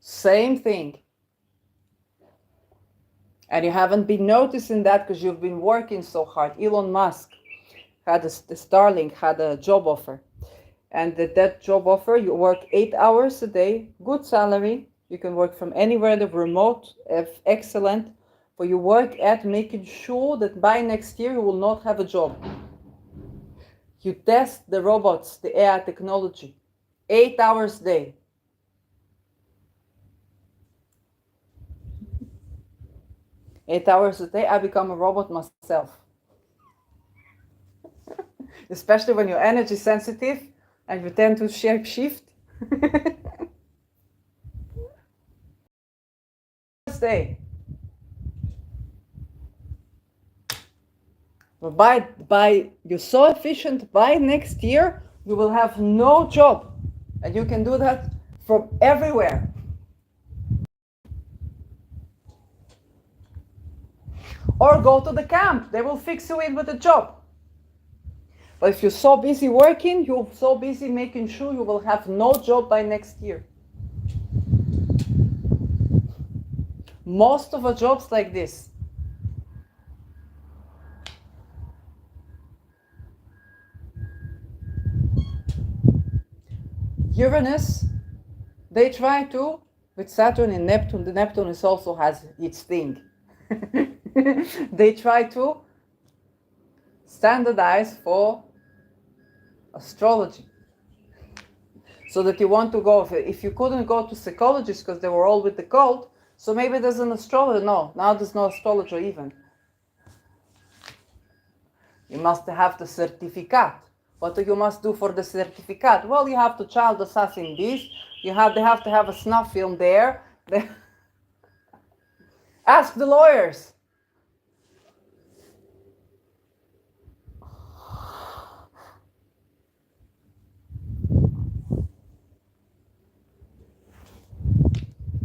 Same thing. And you haven't been noticing that because you've been working so hard. Elon Musk had the Starlink had a job offer. And that job offer, you work 8 hours a day, good salary. You can work from anywhere, the remote, excellent. But you work at making sure that by next year you will not have a job. You test the robots, the AI technology, 8 hours a day. Eight hours a day, I become a robot myself. Especially when you're energy sensitive and you tend to shape shift. Day. But by you're so efficient, by next year you will have no job, and you can do that from everywhere. Or go to the camp, they will fix you in with a job. But if you're so busy working, you're so busy making sure you will have no job by next year. Most of the jobs like this. Uranus, they try to, with Saturn and Neptune, the Neptune is also has its thing. They try to standardize for astrology. So that you want to go, if you couldn't go to psychologists because they were all with the cult, so maybe there's an astrologer. No, now there's no astrologer even. You must have the certificate. What do you must do for the certificate? Well, you have to child assassin this. They have to have a snuff film there. Ask the lawyers.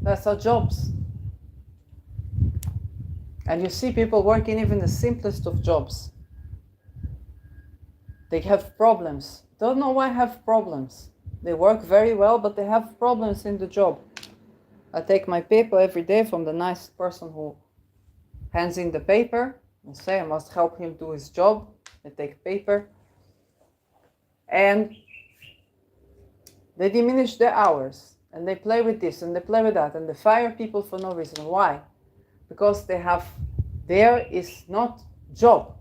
That's our jobs. And you see people working even the simplest of jobs. They have problems. Don't know why have problems. They work very well, but they have problems in the job. I take my paper every day from the nice person who hands in the paper and say I must help him do his job. They take paper and they diminish their hours and they play with this and they play with that and they fire people for no reason. Why? Because there is not job.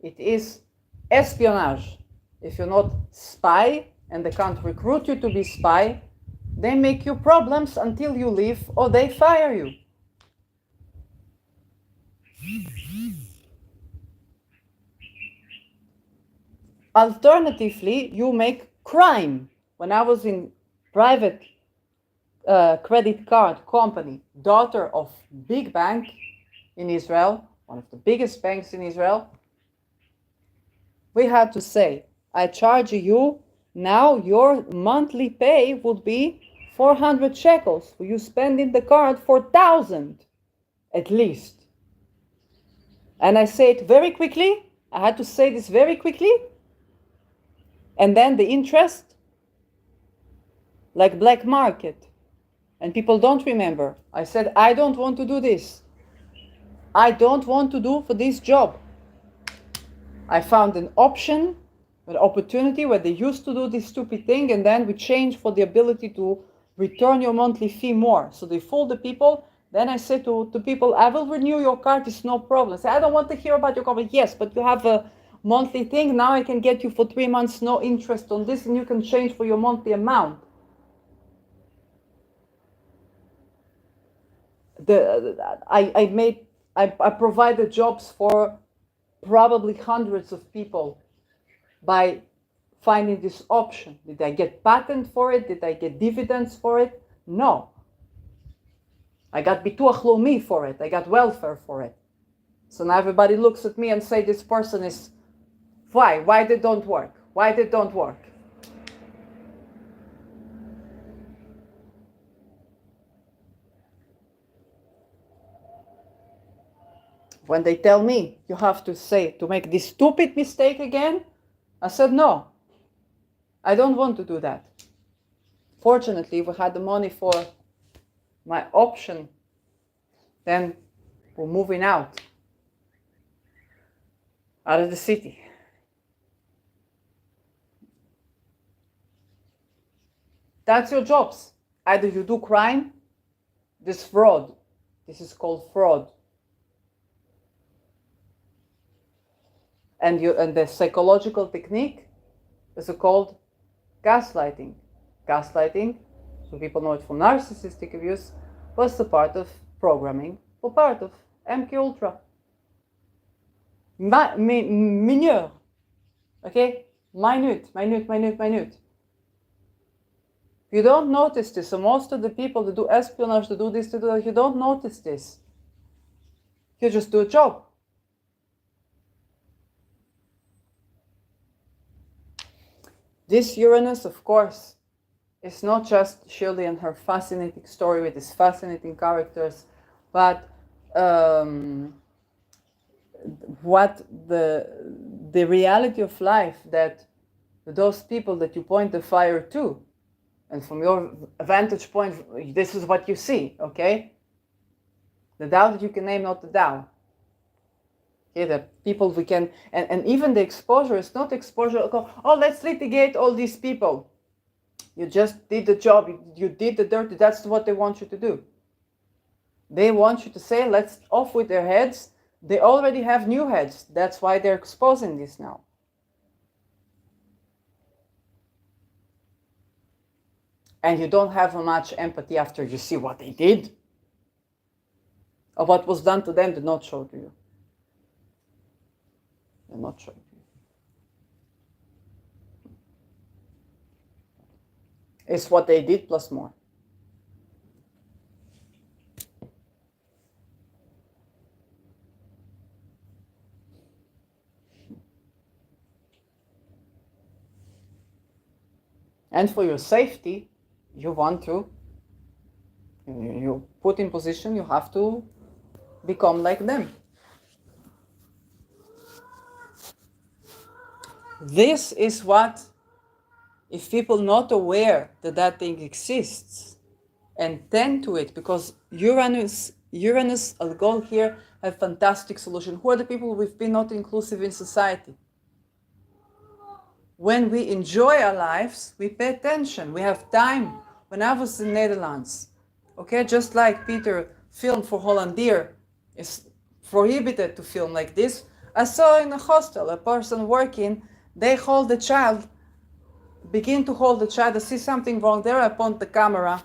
It is espionage. If you're not spy and they can't recruit you to be spy, they make you problems until you leave or they fire you. Alternatively, you make crime. When I was in private credit card company, daughter of big bank in Israel, one of the biggest banks in Israel, we had to say, I charge you, now your monthly pay would be 400 shekels. You spend in the card 4,000 at least. And I say it very quickly. I had to say this very quickly. And then the interest, like black market. And people don't remember. I said, I don't want to do this. I don't want to do for this job. I found an option, an opportunity where they used to do this stupid thing and then we changed for the ability to return your monthly fee more. So they fool the people. Then I say to people, I will renew your card, it's no problem. I say, I don't want to hear about your card. Yes, but you have a monthly thing. Now I can get you for 3 months, no interest on this, and you can change for your monthly amount. I provided jobs for probably hundreds of people by finding this option. Did I get patent for it? Did I get dividends for it? No. I got bituach laumi for it. I got welfare for it. So now everybody looks at me and say this person is, why they don't work? Why they don't work? When they tell me you have to say to make this stupid mistake again, I said no. I don't want to do that. Fortunately, we had the money for my option. Then we're moving out of the city. That's your jobs. Either you do crime, this fraud. This is called fraud. And the psychological technique is called gaslighting. Gaslighting, so people know it from narcissistic abuse, was a part of programming, or part of MK Ultra. Mineur. Okay? Minute. You don't notice this. So most of the people that do espionage, to do this, to do that, you don't notice this. You just do a job. This Uranus, of course, is not just Shirley and her fascinating story with these fascinating characters, but what the reality of life that those people that you point the fire to, and from your vantage point, this is what you see, okay? The Tao that you can name, not the Tao. Okay, the people we can, and even the exposure is not exposure, oh, let's litigate all these people. You just did the job, you did the dirty, that's what they want you to do. They want you to say, let's off with their heads. They already have new heads. That's why they're exposing this now. And you don't have much empathy after you see what they did. Or what was done to them did not show to you. They're not showing to you. It's what they did plus more. And for your safety, you want to, you put in position, you have to become like them. This is what, if people not aware that that thing exists and tend to it, because Uranus, I'll go here, have fantastic solution. Who are the people who've been not inclusive in society? When we enjoy our lives, we pay attention, we have time. When I was in Netherlands, okay, just like Peter filmed for Hollandier, it's prohibited to film like this. I saw in a hostel a person working, they hold the child, begin to hold the child, I see something wrong there, I point the camera.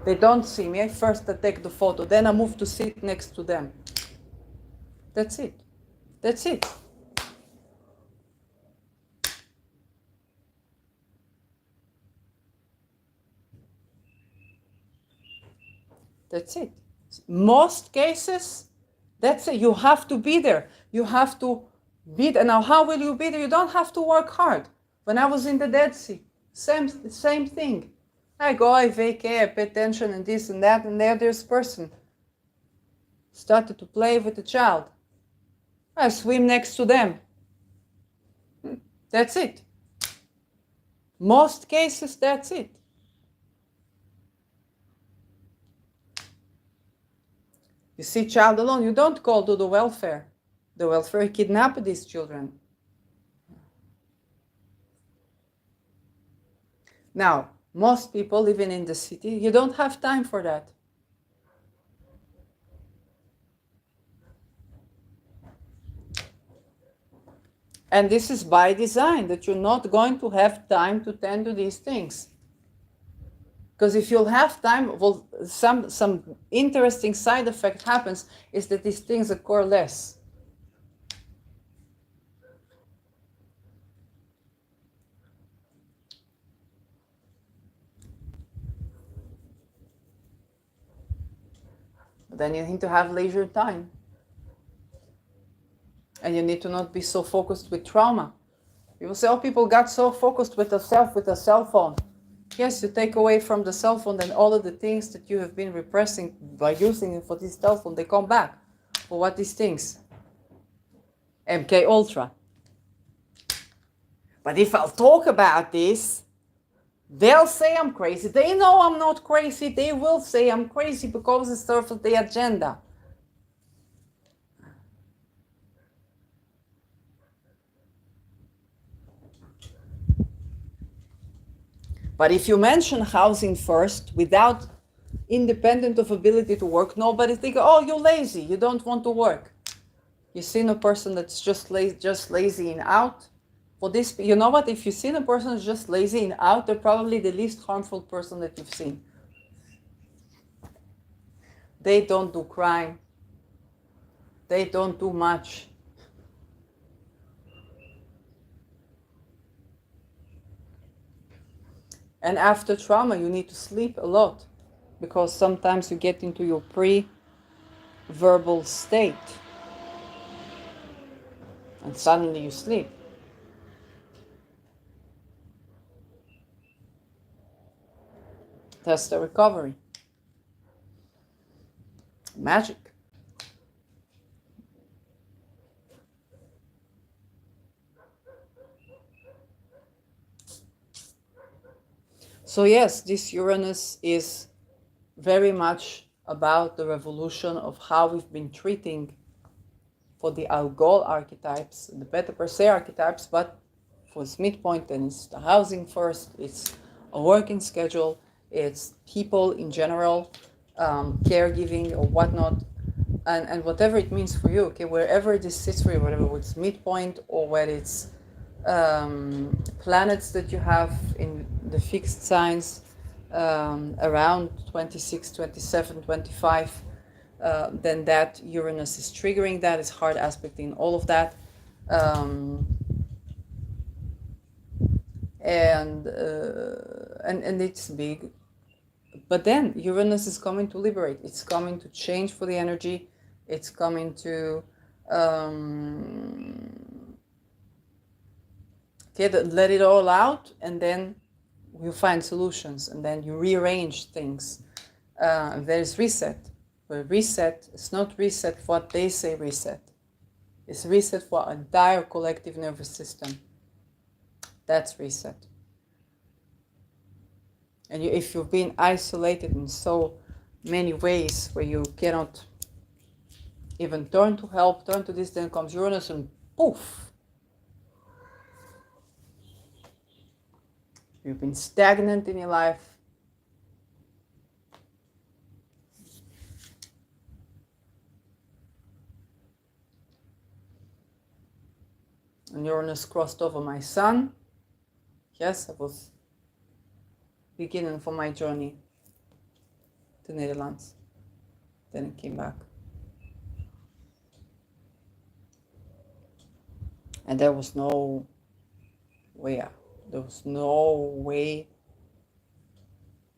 They don't see me, first I take the photo, then I move to sit next to them. That's it. That's it. That's it. Most cases, that's it. You have to be there. You have to be there. Now, how will you be there? You don't have to work hard. When I was in the Dead Sea, same thing. I go, I vacate, I pay attention and this and that, and there's person. Started to play with the child. I swim next to them. That's it. Most cases, that's it. You see child alone, you don't call to the welfare. The welfare kidnap these children. Now, most people living in the city, you don't have time for that. And this is by design, that you're not going to have time to tend to these things. Because if you'll have time, well, some interesting side effect happens is that these things occur less. then you need to have leisure time. And you need to not be so focused with trauma. People say, oh, people got so focused with a cell phone. Yes, you take away from the cell phone, then all of the things that you have been repressing by using it for this cell phone, they come back. For what these things? MK Ultra. But if I'll talk about this, they'll say I'm crazy. They know I'm not crazy. They will say I'm crazy because it's sort of the agenda. But if you mention housing first, without independent of ability to work, nobody think, oh, you're lazy, you don't want to work. You seen a person that's just lazy and out. For this, you know what? If you've seen a person who's just lazy and out, they're probably the least harmful person that you've seen. They don't do crime. They don't do much. And after trauma, you need to sleep a lot, because sometimes you get into your pre-verbal state and suddenly you sleep. That's the recovery. Magic. So yes, this Uranus is very much about the revolution of how we've been treating for the Algol archetypes, the Beta Per Se archetypes, but for its midpoint, then it's the housing first, it's a working schedule, it's people in general, caregiving or whatnot, and whatever it means for you, okay, wherever this sits for you, whatever it's midpoint or whether it's planets that you have in the fixed signs around 26, 27, 25, then that Uranus is triggering that, is hard aspecting all of that. And it's big. But then Uranus is coming to liberate. It's coming to change for the energy. It's coming to let it all out, and then you find solutions, and then you rearrange things. There's reset. But reset is not reset for what they say reset. It's reset for our entire collective nervous system. That's reset. And if you've been isolated in so many ways where you cannot even turn to help, turn to this, then comes Uranus and poof. You've been stagnant in your life. And Uranus crossed over my sun. Yes, I was beginning for my journey to Netherlands. Then it came back. And there was no way out. There was no way.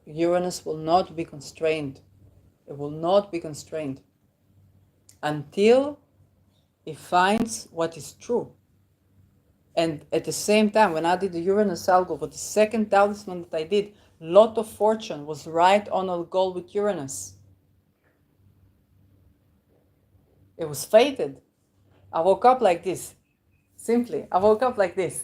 Uranus will not be constrained. It will not be constrained until it finds what is true. And at the same time, when I did the Uranus algo, for the second talisman that I did, Lot of Fortune was right on a goal with Uranus. It was fated. I woke up like this. Simply, I woke up like this.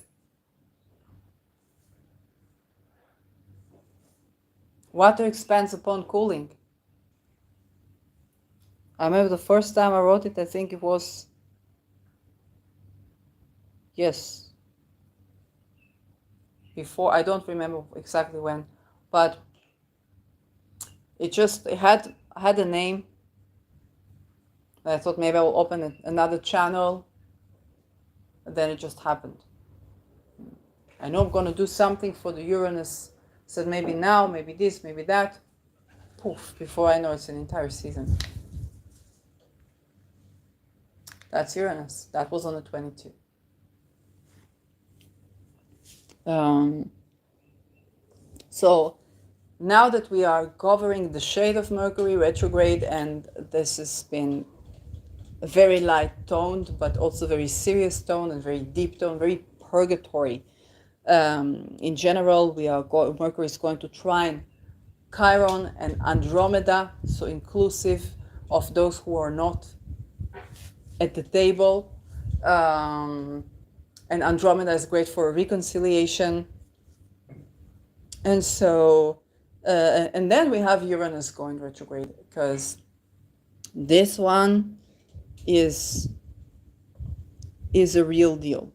Water expands upon cooling. I remember the first time I wrote it, I think it was, yes, before, I don't remember exactly when, but it had a name. I thought maybe I will open another channel, and then it just happened. I know I'm going to do something for the Uranus. Said maybe now, maybe this, maybe that. Poof, before I know it's an entire season. That's Uranus. That was on the 22. So now that we are covering the shade of Mercury retrograde, and this has been a very light toned, but also very serious tone and very deep tone, very purgatory. In general, Mercury is going to trine Chiron and Andromeda, so inclusive of those who are not at the table. And Andromeda is great for reconciliation. And so, and then we have Uranus going retrograde, because this one is a real deal.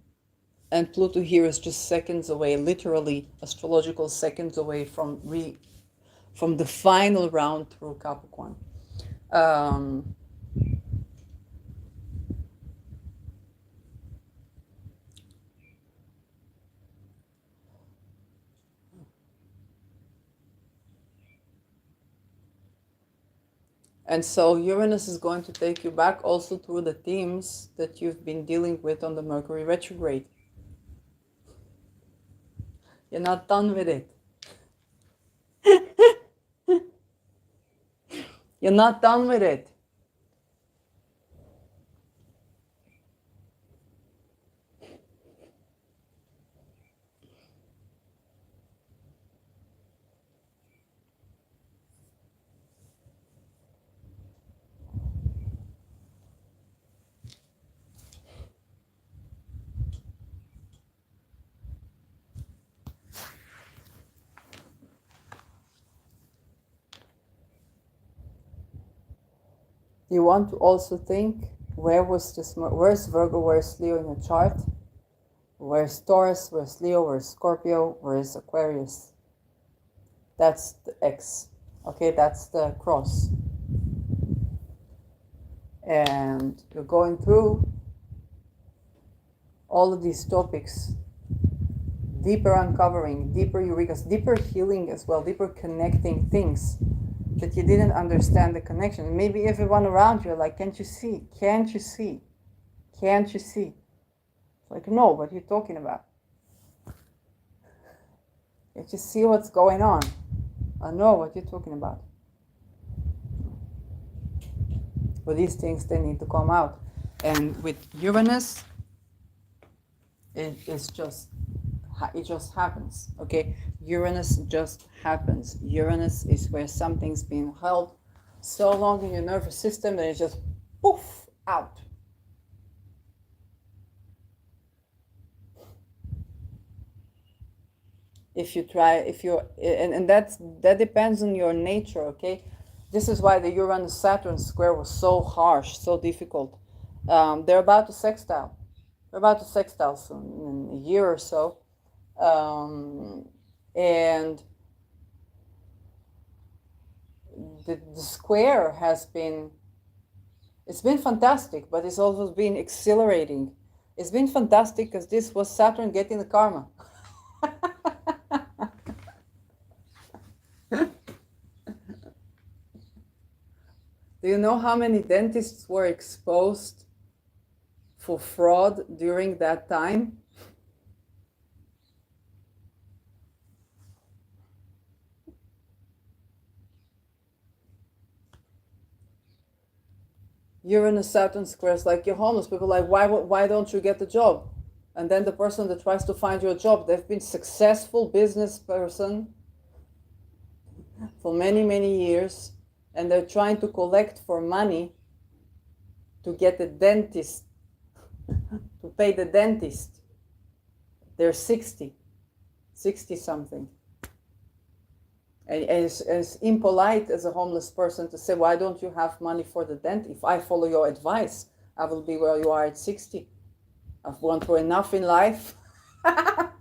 And Pluto here is just seconds away, literally astrological seconds away from the final round through Capricorn. And so Uranus is going to take you back also through the themes that you've been dealing with on the Mercury retrograde. You're not done with it. You're not done with it. You want to also think, where's Virgo, where's Leo in your chart? Where's Taurus, where's Leo, where's Scorpio, where's Aquarius? That's the X. Okay, that's the cross. And you're going through all of these topics, deeper uncovering, deeper eurekas, deeper healing as well, deeper connecting things that you didn't understand the connection. Maybe everyone around you are like, can't you see? Can't you see? Can't you see? It's like, no, what are you talking about? Can't you see what's going on? I know what you're talking about. But these things, they need to come out. And with Uranus, it just happens. Okay, Uranus just happens. Uranus is where something's been held so long in your nervous system that it just poof out. And that depends on your nature. Okay, this is why the Uranus Saturn square was so harsh, so difficult. They're about to sextile. They're about to sextile soon, in a year or so. And the square it's been fantastic, but it's also been exhilarating. It's been fantastic because this was Saturn getting the karma. Do you know how many dentists were exposed for fraud during that time? Uranus Saturn squares, like, you're homeless. People are like, why don't you get a job? And then the person that tries to find you a job, they've been successful business person for many, many years, and they're trying to collect for money to get a dentist, to pay the dentist. They're 60 something. And as impolite as a homeless person to say, why don't you have money for the dent? If I follow your advice, I will be where you are at 60. I've gone through enough in life. I've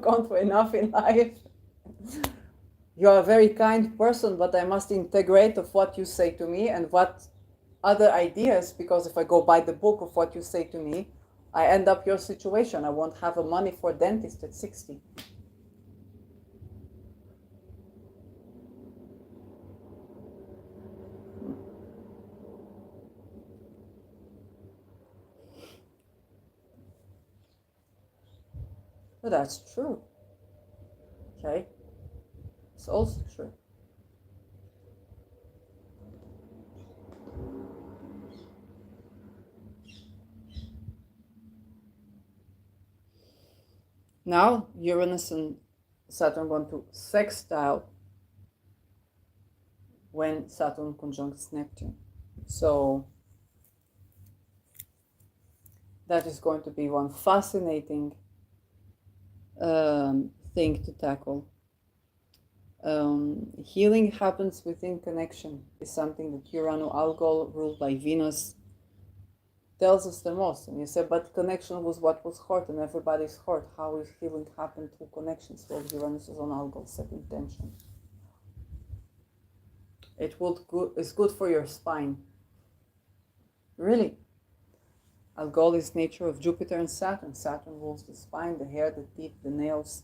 gone through enough in life. You're a very kind person, but I must integrate of what you say to me and what other ideas, because if I go by the book of what you say to me, I end up your situation. I won't have a money for a dentist at 60. But that's true. Okay. It's also true. Now Uranus and Saturn want to sextile when Saturn conjuncts Neptune. So that is going to be one fascinating thing to tackle. Healing happens within connection is something that Urano-Algol, ruled by Venus, tells us the most. And you say, but connection was what was hurt, and everybody's hurt. How is healing happen through connections? Well, Uranus is on Algol, set intention. It's good for your spine. Really. Algol is nature of Jupiter and Saturn. Saturn rules the spine, the hair, the teeth, the nails,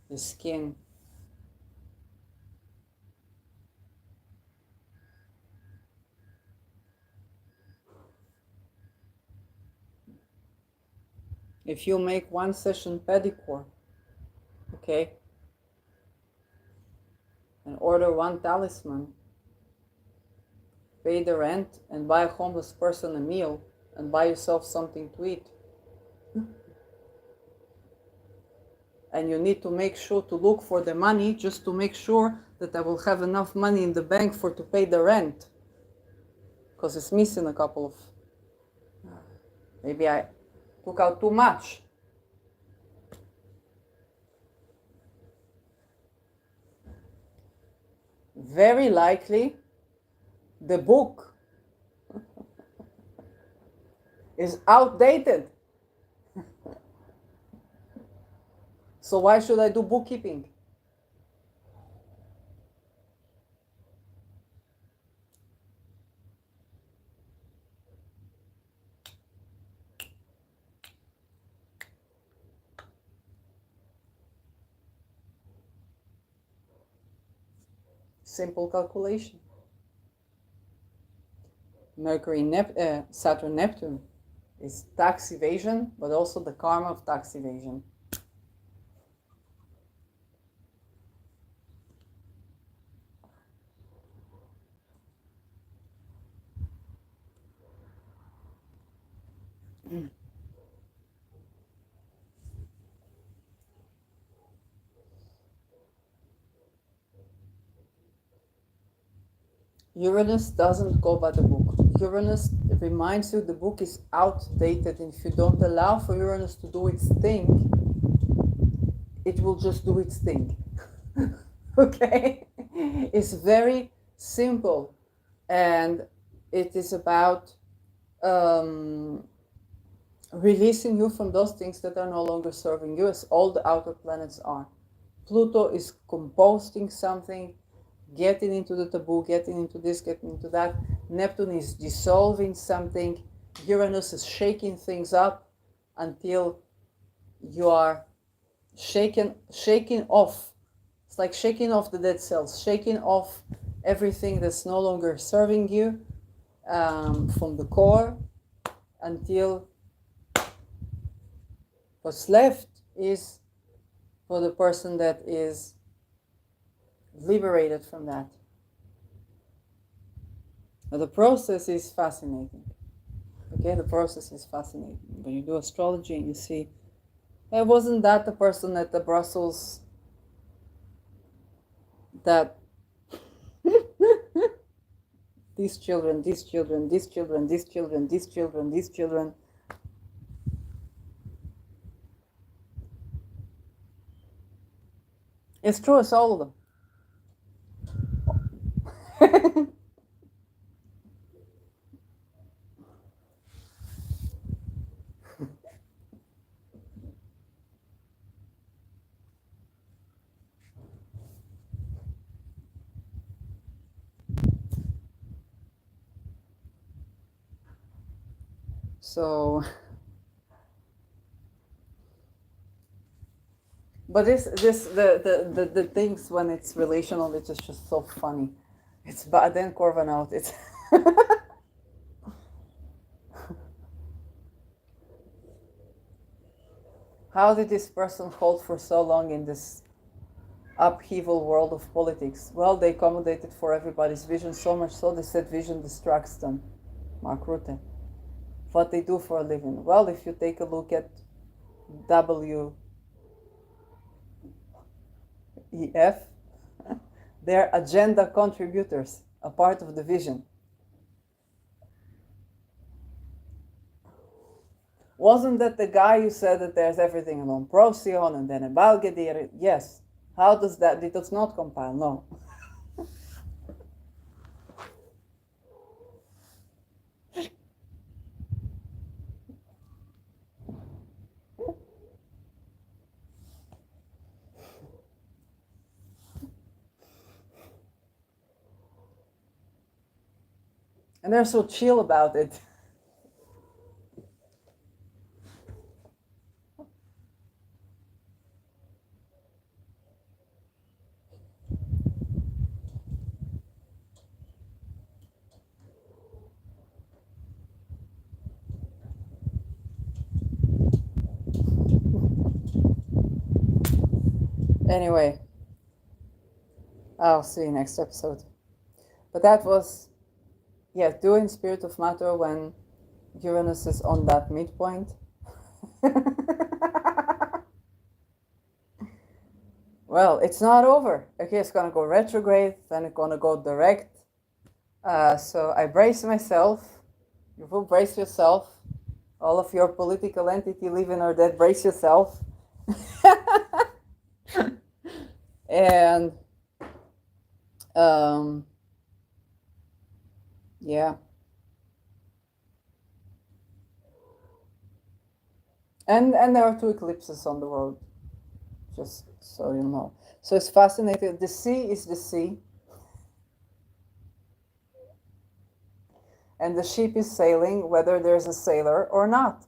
the skin. If you make one session pedicure, okay, and order one talisman, pay the rent, and buy a homeless person a meal, and buy yourself something to eat, and you need to make sure to look for the money just to make sure that I will have enough money in the bank for to pay the rent, because it's missing a couple of, maybe I took out too much. Very likely the book is outdated. So why should I do bookkeeping? Simple calculation. Saturn, Neptune is tax evasion, but also the karma of tax evasion. Uranus doesn't go by the book. Uranus reminds you the book is outdated, and if you don't allow for Uranus to do its thing, it will just do its thing. Okay? It's very simple, and it is about releasing you from those things that are no longer serving you, as all the outer planets are. Pluto is composting something, getting into the taboo, getting into this, getting into that. Neptune is dissolving something. Uranus is shaking things up until you are shaking off. It's like shaking off the dead cells, shaking off everything that's no longer serving you from the core, until what's left is for the person that is liberated from that. But the process is fascinating. Okay, the process is fascinating. When you do astrology and you see, hey, wasn't that the person at the Brussels that these children, these children, these children, these children, these children, these children. It's true, it's all of them. So, but the things when it's relational, it's just so funny. It's Ba'aden Korbanot. It's how did this person hold for so long in this upheaval world of politics. Well, they accommodated for everybody's vision, so much so they said vision distracts them. Mark Rutte. What they do for a living. Well, if you take a look at WEF, they're agenda contributors, a part of the vision. Wasn't that the guy who said that there's everything on Procyon and then a Balgedir? Yes. How does that? It does not compile, no. And they're so chill about it. Anyway, I'll see you next episode. But that was, yeah, doing Spirit of Matter when Uranus is on that midpoint. Well, it's not over. Okay, it's gonna go retrograde, then it's gonna go direct. So I brace myself. You will brace yourself. All of your political entity, living or dead, brace yourself. And yeah. And there are 2 eclipses on the road, just so you know. So it's fascinating. The sea is the sea, and the ship is sailing whether there's a sailor or not.